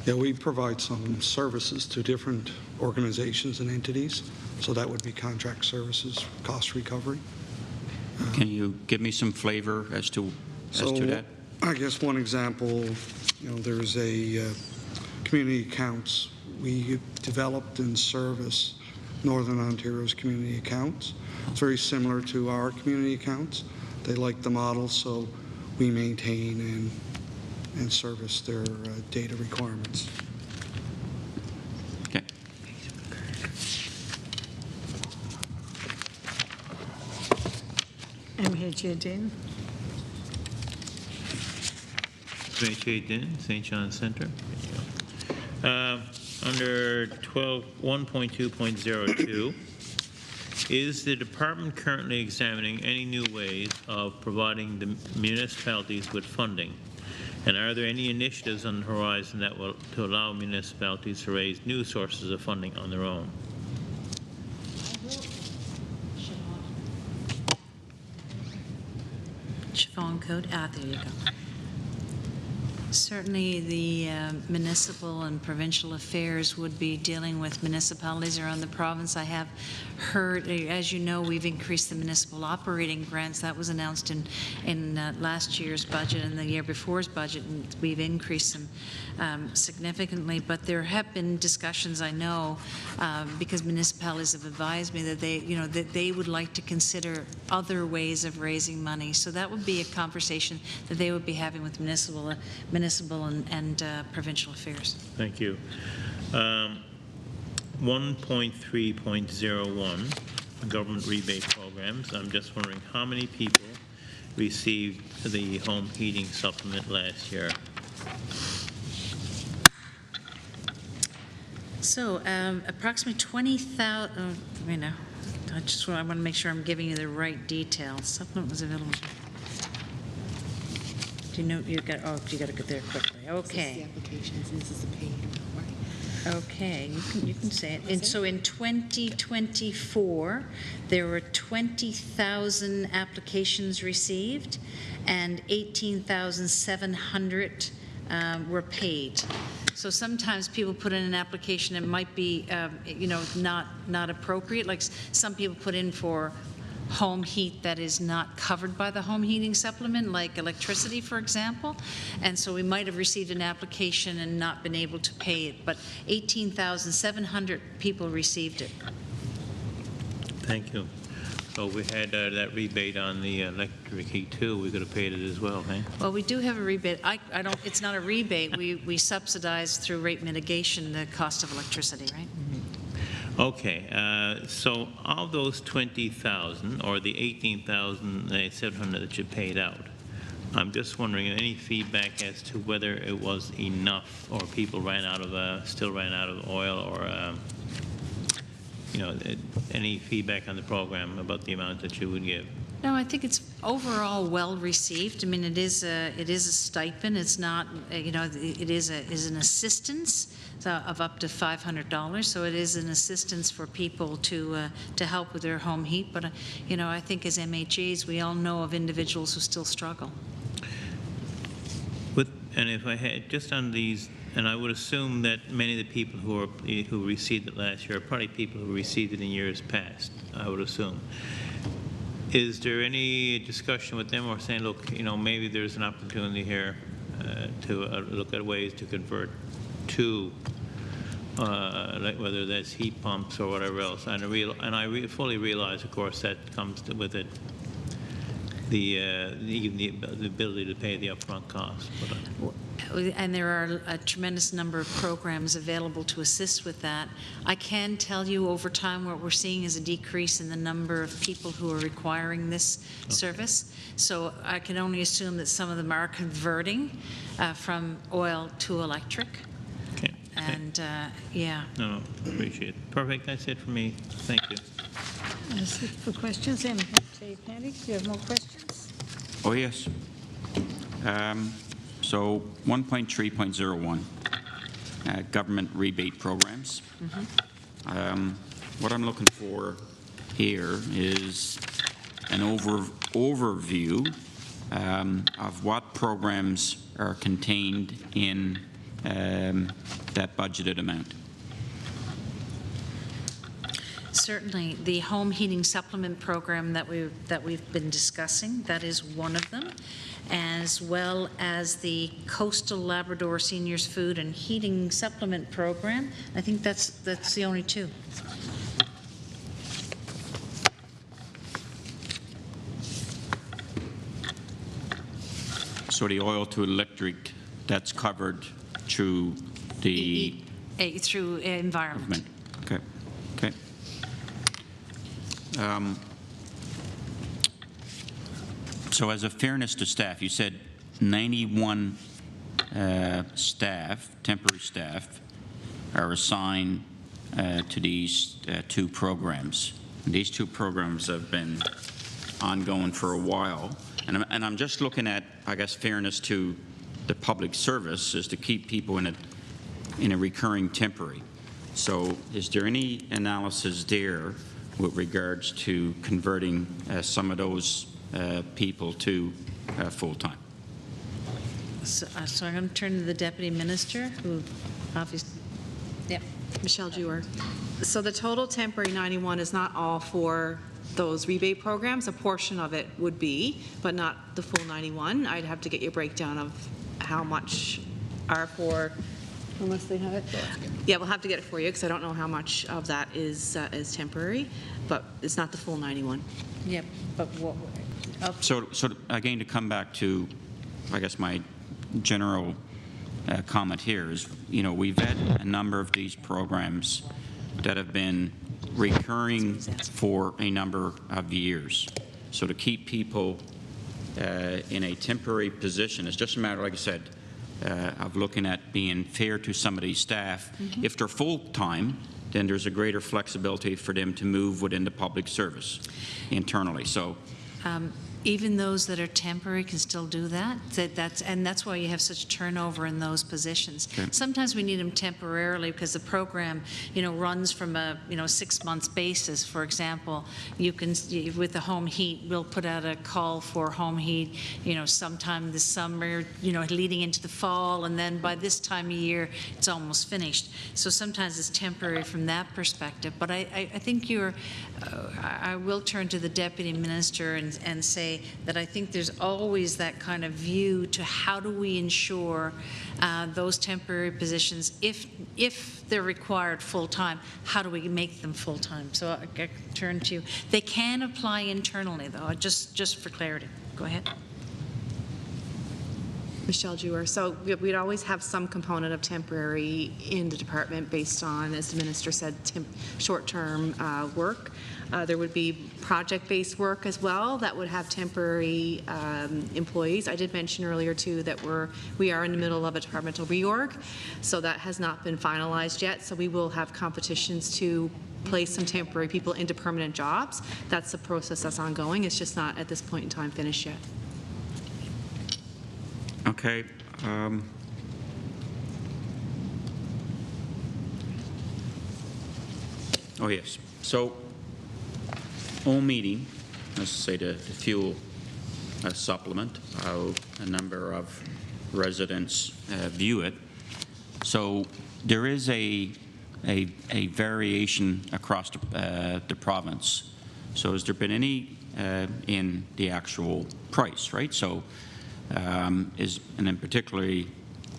Yeah, we provide some services to different organizations and entities, so that would be contract services, cost recovery. Can you give me some flavor as to that? I guess one example, there's a community accounts. We developed and service Northern Ontario's community accounts. It's very similar to our community accounts. They like the model, so we maintain and service their data requirements. Okay. MHA Din. MHA Din, St. John's Centre. Under 1.2.02, is the department currently examining any new ways of providing the municipalities with funding? And are there any initiatives on the horizon that will to allow municipalities to raise new sources of funding on their own? Chiffon code. There you go. Certainly the municipal and provincial affairs would be dealing with municipalities around the province. I have heard, as you know, we've increased the municipal operating grants. That was announced in last year's budget and the year before's budget, and we've increased them significantly. But there have been discussions, I know, because municipalities have advised me that they would like to consider other ways of raising money. So that would be a conversation that they would be having with municipal and provincial affairs. Thank you. 1.3.01, government rebate programs. I'm just wondering how many people received the home heating supplement last year? So approximately 20,000, I want to make sure I'm giving you the right details. Supplement was available. Do you know you got to go there quickly. Okay. This is the applications. This is the paid amount, right? Okay, you can say it. And so in 2024, there were 20,000 applications received, and 18,700 were paid. So sometimes people put in an application, it might be, not appropriate. Like some people put in for home heat that is not covered by the home heating supplement, like electricity, for example. And so we might have received an application and not been able to pay it, but 18,700 people received it. Thank you. So we had that rebate on the electric heat too. We could have paid it as well, eh? Well, we do have a rebate. It's not a rebate. We subsidize through rate mitigation the cost of electricity, right? Okay, so of those 20,000 or the 18,700 that you paid out, I'm just wondering, any feedback as to whether it was enough, or people still ran out of oil, or any feedback on the program about the amount that you would give? No, I think it's overall well received. I mean, it is a stipend. It's not, it is an assistance of up to $500. So it is an assistance for people to help with their home heat. But I think as MHAs, we all know of individuals who still struggle. And if I had just on these, and I would assume that many of the people who received it last year are probably people who received it in years past, I would assume. Is there any discussion with them, or saying, look, maybe there's an opportunity here to look at ways to convert to, like whether that's heat pumps or whatever else? And I fully realize, of course, that comes with it the ability to pay the upfront cost. And there are a tremendous number of programs available to assist with that. I can tell you over time what we're seeing is a decrease in the number of people who are requiring this service. So I can only assume that some of them are converting from oil to electric. Okay. And yeah. No, appreciate it. Perfect. That's it for me. Thank you. That's it for questions. And Patty, do you have more questions? Oh, yes. So 1.3.01, government rebate programs. What I'm looking for here is an overview of what programs are contained in that budgeted amount. Certainly, the home heating supplement program that we've been discussing, that is one of them, as well as the Coastal Labrador Seniors Food and Heating Supplement Program. I think that's the only two. So the oil to electric, that's covered through the through environment. Okay. Okay. So as a fairness to staff, you said 91 staff, temporary staff, are assigned to these two programs. And these two programs have been ongoing for a while. And I'm just looking at, I guess, fairness to the public service is to keep people in a recurring temporary. So is there any analysis there with regards to converting some of those people to full-time? So I'm going to turn to the Deputy Minister, who obviously, yeah. Michelle Dewar. So the total temporary 91 is not all for those rebate programs. A portion of it would be, but not the full 91. I'd have to get you a breakdown of how much are for, unless they have it. Yeah, we'll have to get it for you because I don't know how much of that is temporary, but it's not the full 91. Yeah, but what? So again, to come back to, I guess, my general comment here is, we've had a number of these programs that have been recurring for a number of years. So to keep people in a temporary position, it's just a matter, like I said, of looking at being fair to some of these staff. Mm-hmm. If they're full-time, then there's a greater flexibility for them to move within the public service internally. So. Even those that are temporary can still do that. That's why you have such turnover in those positions. Okay. Sometimes we need them temporarily because the program, runs from a 6 months basis. For example, you can, with the home heat, we'll put out a call for home heat, sometime this summer, leading into the fall, and then by this time of year, it's almost finished. So sometimes it's temporary from that perspective. But I think I will turn to the Deputy Minister and say that I think there's always that kind of view to how do we ensure those temporary positions, if they're required full-time, how do we make them full-time? So I turn to you. They can apply internally, though, just for clarity. Go ahead. Michelle Dewar. So we'd always have some component of temporary in the department based on, as the Minister said, short-term work. There would be project-based work as well that would have temporary employees. I did mention earlier too that we are in the middle of a departmental reorg, so that has not been finalized yet. So we will have competitions to place some temporary people into permanent jobs. That's the process that's ongoing. It's just not at this point in time finished yet. Okay. Oh, yes. So, all meeting, let's say the fuel supplement, how a number of residents view it. So, there is a variation across the province. So, has there been any in the actual price, right? So, and then particularly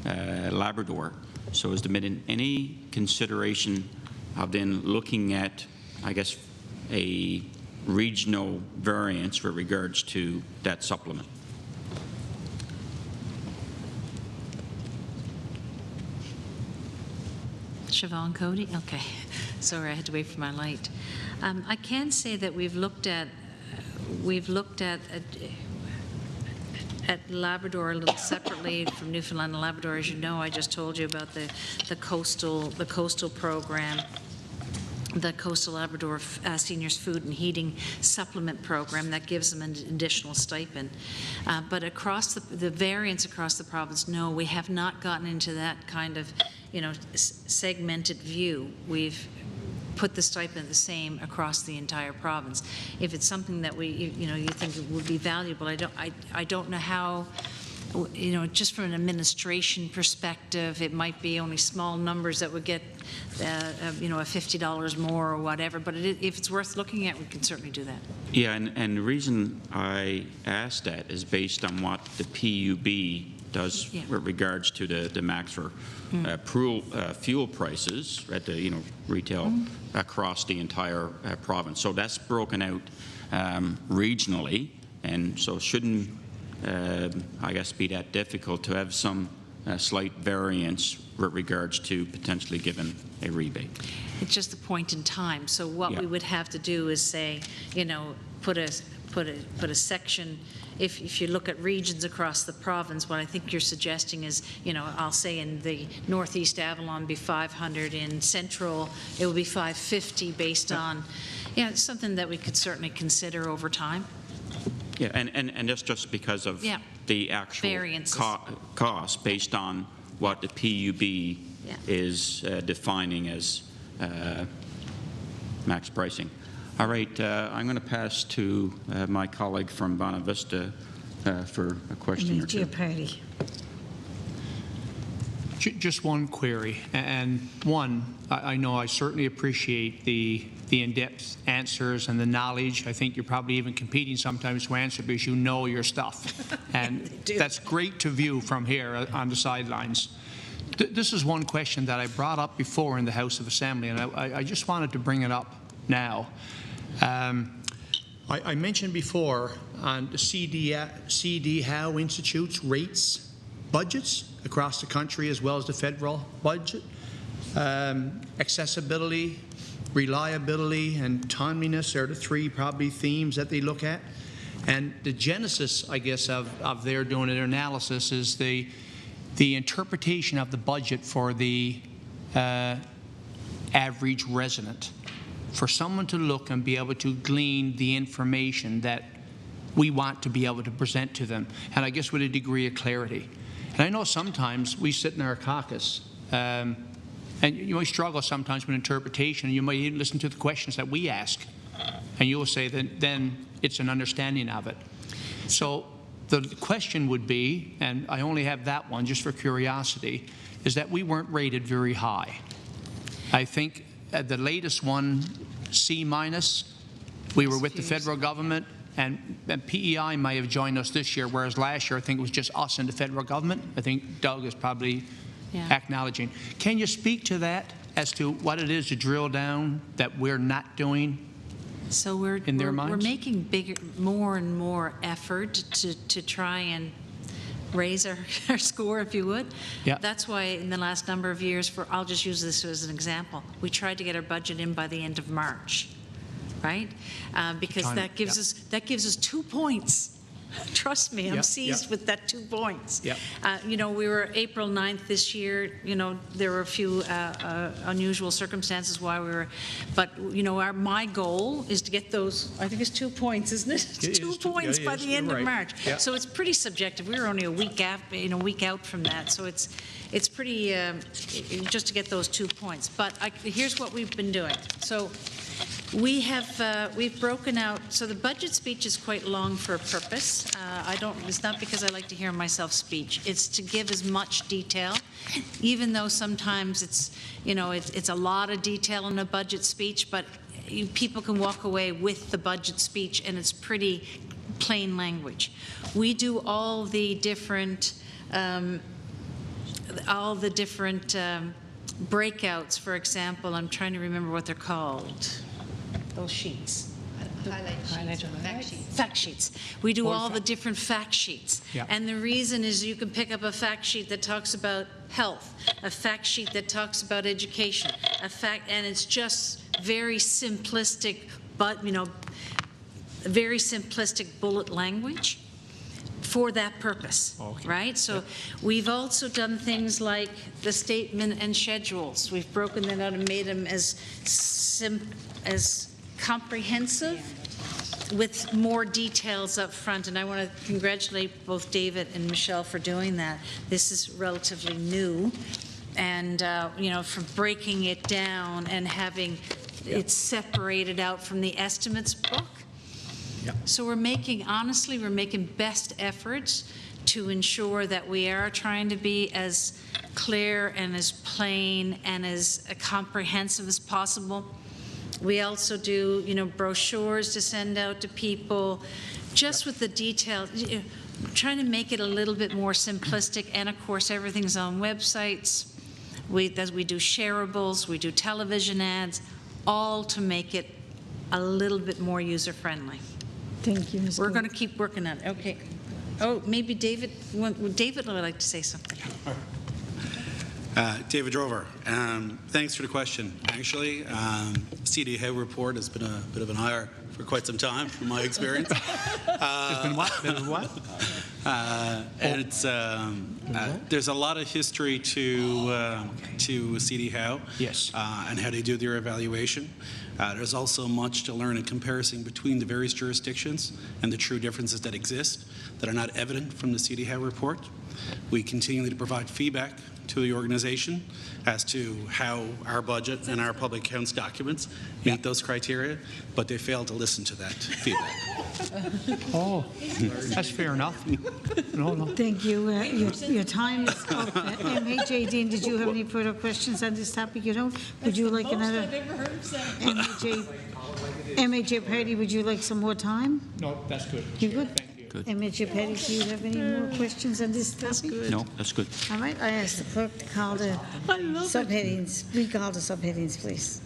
Labrador. So, has there been any consideration of then looking at, I guess, a regional variance with regards to that supplement? Siobhan Cody? Okay. Sorry, I had to wait for my light. I can say that we've looked at Labrador a little separately from Newfoundland and Labrador. As you know, I just told you about the coastal program, the Coastal Labrador Seniors Food and Heating Supplement Program that gives them an additional stipend. But across the variance across the province, no, we have not gotten into that kind of, segmented view. We've put the stipend the same across the entire province. If it's something that you think it would be valuable, I don't know how. Just from an administration perspective, it might be only small numbers that would get, $50 more or whatever. But if it's worth looking at, we can certainly do that. Yeah, and the reason I asked that is based on what the PUB does with regards to the max for fuel prices at the retail across the entire province. So that's broken out regionally, and so shouldn't I guess be that difficult to have some slight variance with regards to potentially giving a rebate. It's just a point in time. So what we would have to do is say, put a section. If you look at regions across the province, what I think you're suggesting is, I'll say in the Northeast Avalon be 500, in Central it would be 550 based on, it's something that we could certainly consider over time. Yeah, and that's just because of the actual cost based on what the PUB is defining as max pricing. All right, I'm going to pass to my colleague from Bonavista for a question or two. Party. Just one query, and one, I know I certainly appreciate the in-depth answers and the knowledge. I think you're probably even competing sometimes to answer because you know your stuff, and that's great to view from here on the sidelines. This is one question that I brought up before in the House of Assembly, and I just wanted to bring it up now. I mentioned before on the CD Howe Institute's rates, budgets across the country as well as the federal budget, accessibility, reliability, and timeliness are the three probably themes that they look at. And the genesis, I guess, of their doing their analysis is the interpretation of the budget for the average resident. For someone to look and be able to glean the information that we want to be able to present to them, and I guess with a degree of clarity. And I know sometimes we sit in our caucus, and you might struggle sometimes with interpretation, and you might even listen to the questions that we ask, and you will say that then it's an understanding of it. So the question would be, and I only have that one just for curiosity, is that we weren't rated very high. I think the latest one, C-, we were with the federal government, and PEI may have joined us this year, whereas last year I think it was just us and the federal government. I think Doug is probably acknowledging. Can you speak to that as to what it is to drill down that we're not doing? So we're making more and more effort to try and raise our score, if you would. Yeah. That's why in the last number of years, I'll just use this as an example, we tried to get our budget in by the end of March. right? Because that gives us 2 points. Trust me, I'm seized with that 2 points. You know, we were April 9th this year. You know, there were a few unusual circumstances why we were, but you know, my goal is to get those. I think it's 2 points, isn't it? It's 2 points by the end of March. So it's pretty subjective. We were only a week out from that. So it's pretty just to get those 2 points. But here's what we've been doing. So we've broken out. So the budget speech is quite long for a purpose. It's not because I like to hear myself speech. It's to give as much detail, even though sometimes it's a lot of detail in a budget speech. But people can walk away with the budget speech, and it's pretty plain language. We do all the different breakouts. For example, I'm trying to remember what they're called. Those sheets. Fact sheets. We do all the different fact sheets. And the reason is you can pick up a fact sheet that talks about health, a fact sheet that talks about education, and it's just very simplistic, but very simplistic bullet language for that purpose, right? So we've also done things like the statement and schedules. We've broken them out and made them as comprehensive with more details up front. And I want to congratulate both David and Michelle for doing that. This is relatively new. And, from breaking it down and having it separated out from the estimates book. So we're making best efforts to ensure that we are trying to be as clear and as plain and as comprehensive as possible. We also do, brochures to send out to people, just with the detail, trying to make it a little bit more simplistic. And of course, everything's on websites. We do shareables, we do television ads, all to make it a little bit more user-friendly. Thank you, Ms. We're going to keep working on it. Okay. Oh, maybe David would like to say something. David Drover, thanks for the question. Actually, CDHO report has been a bit of an ire for quite some time, from my experience. It's been what? And it's there's a lot of history to CDHO, and how they do their evaluation. There's also much to learn in comparison between the various jurisdictions and the true differences that exist that are not evident from the CDHO report. We continue to provide feedback to the organization as to how our budget and our public accounts documents meet those criteria, but they failed to listen to that feedback. Oh, that's fair enough. No. Thank you. Your time is up. MHA Dean, did you have any further questions on this topic? You don't? Would you like another? I've ever heard said. MHA Party, would you like some more time? No, that's good. You good? Thank you. Good. MHA Petty, do you have any more questions on this topic? That's good. No, that's good. All right, I ask the clerk to call the subheadings. Recall the subheadings, please.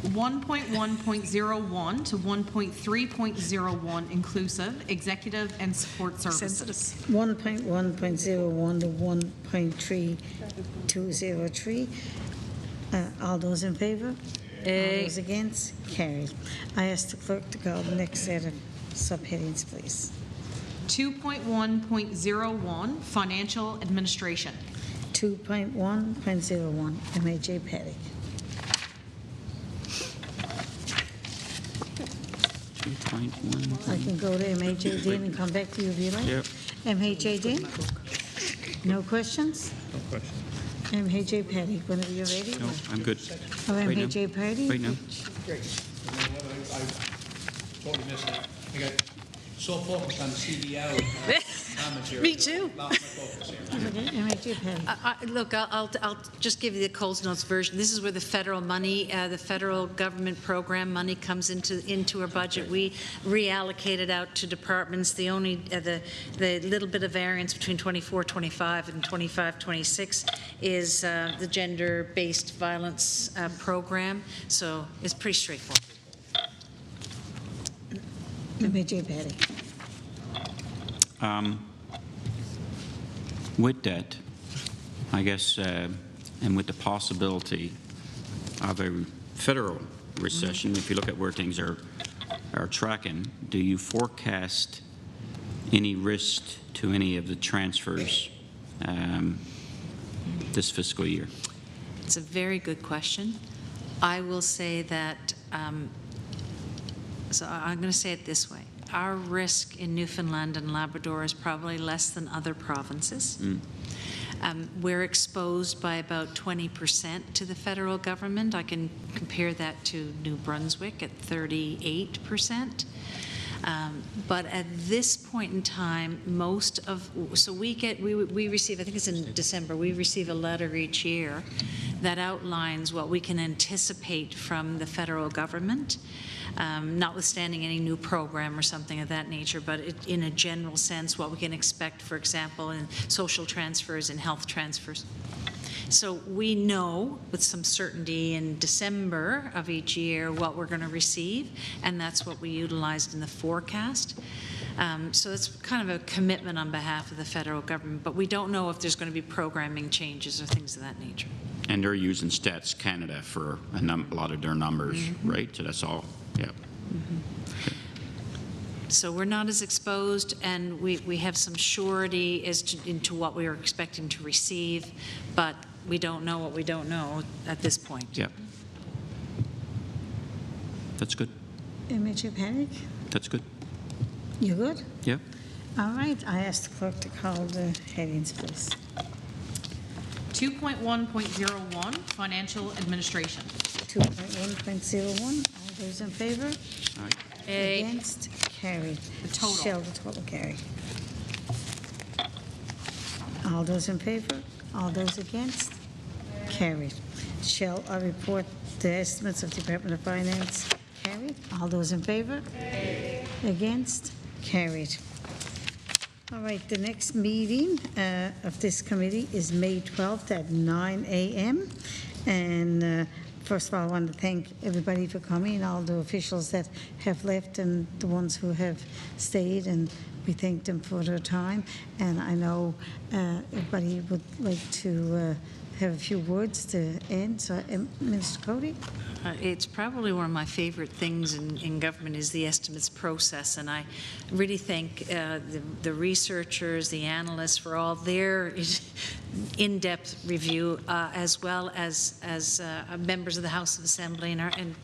1.1.01 to 1.3.01 inclusive, executive and support services. 1.1.01 to 1.3203. All those in favor? All those against? Carried. I ask the clerk to call the next set of subheadings, please. 2.1.01 financial administration. 2.1.01 MHA Petty. 2.1. I can go to MHA Dean and come back to you if you like. Yep. MHA Dean? No questions? No question. MHA Petty, whenever you're ready. No, I'm good. Oh, Right now. MHA Petty? Right now. Great. I totally missed that. I got so focused on the CDL. Me too. MHA Petty. Look, I'll just give you the Coles Notes version. This is where the federal money, the federal government program money comes into our budget. We reallocate it out to departments. The only the little bit of variance between 24-25 and 25-26 is the gender-based violence program. So it's pretty straightforward. MHA Petty. With that, I guess, and with the possibility of a federal recession, if you look at where things are tracking, do you forecast any risk to any of the transfers this fiscal year? It's a very good question. I will say that, so I'm going to say it this way. Our risk in Newfoundland and Labrador is probably less than other provinces. We're exposed by about 20% to the federal government. I can compare that to New Brunswick at 38%. But at this point in time, we receive, I think it's in December, we receive a letter each year that outlines what we can anticipate from the federal government, notwithstanding any new program or something of that nature, but in a general sense, what we can expect, for example, in social transfers and health transfers. So we know with some certainty in December of each year what we're going to receive, and that's what we utilized in the forecast. So it's kind of a commitment on behalf of the federal government, but we don't know if there's going to be programming changes or things of that nature. And they're using Stats Canada for a lot of their numbers, right? So that's all, yeah. So we're not as exposed, and we have some surety into what we are expecting to receive, but we don't know what we don't know at this point. Yep. That's good. Major Panic, That's good. you good? Yep. All right, I ask the clerk to call the headings, please. 2.1.01, Financial Administration. 2.1.01, all those in favor? Aye. Against? Carried. The total. Shall the total carry? All those in favor? All those against? Carried. Shall I report the estimates of Department of Finance? Carried. All those in favor? Against? Carried. All right, the next meeting of this committee is May 12th at 9 a.m. And first of all, I want to thank everybody for coming, all the officials that have left and the ones who have stayed, and we thank them for their time. And I know everybody would like to have a few words to end. So, Minister Cody? It's probably one of my favorite things in government is the estimates process, and I really thank the researchers, the analysts for all their in-depth review, as well as members of the House of Assembly and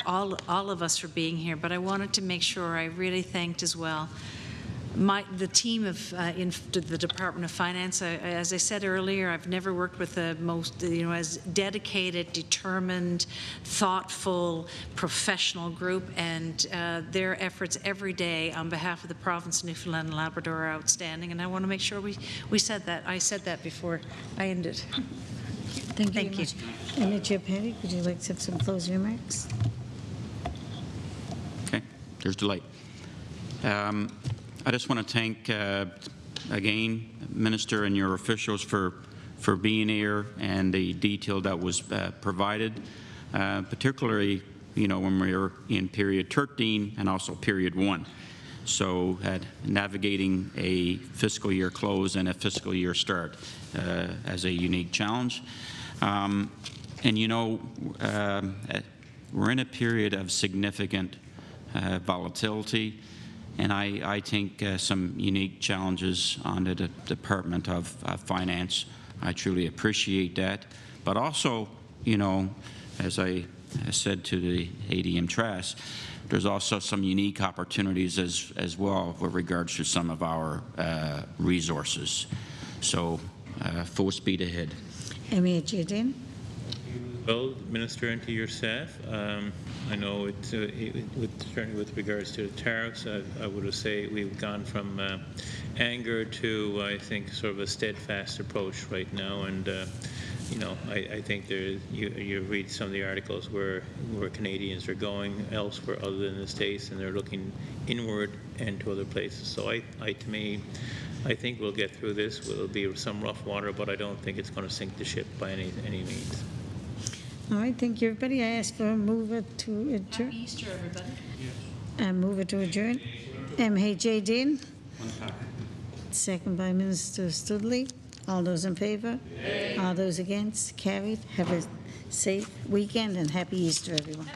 all of us for being here. But I wanted to make sure I really thanked as well the team of in the Department of Finance. As I said earlier, I've never worked with the most, as dedicated, determined, thoughtful, professional group, and their efforts every day on behalf of the province of Newfoundland and Labrador are outstanding. And I want to make sure we said that. I said that before I ended. Thank you very much. Major Perry, would you like to have some closing remarks? Okay, there's Delight. I just want to thank, again, Minister and your officials for being here and the detail that was provided, particularly, when we were in period 13 and also period 1. So navigating a fiscal year close and a fiscal year start as a unique challenge. And, we're in a period of significant volatility, and I think some unique challenges on the Department of Finance. I truly appreciate that. But also, as I said to the ADM TRAS, there's also some unique opportunities as well with regards to some of our resources. So full speed ahead. M.A.J. Dean. Well, Minister, and to your staff, I know certainly with regards to the tariffs, I would say we've gone from anger to, I think, sort of a steadfast approach right now. And I think you read some of the articles where Canadians are going elsewhere other than the States, and they're looking inward and to other places. So to me, I think we'll get through this. There'll be some rough water, but I don't think it's going to sink the ship by any means. All right, thank you, everybody. I ask for a mover to adjourn. Happy Easter, everybody. And mover to adjourn. M.H.J. Dean. Second by Minister Studley. All those in favour? All those against? Carried. Have a safe weekend and happy Easter, everyone.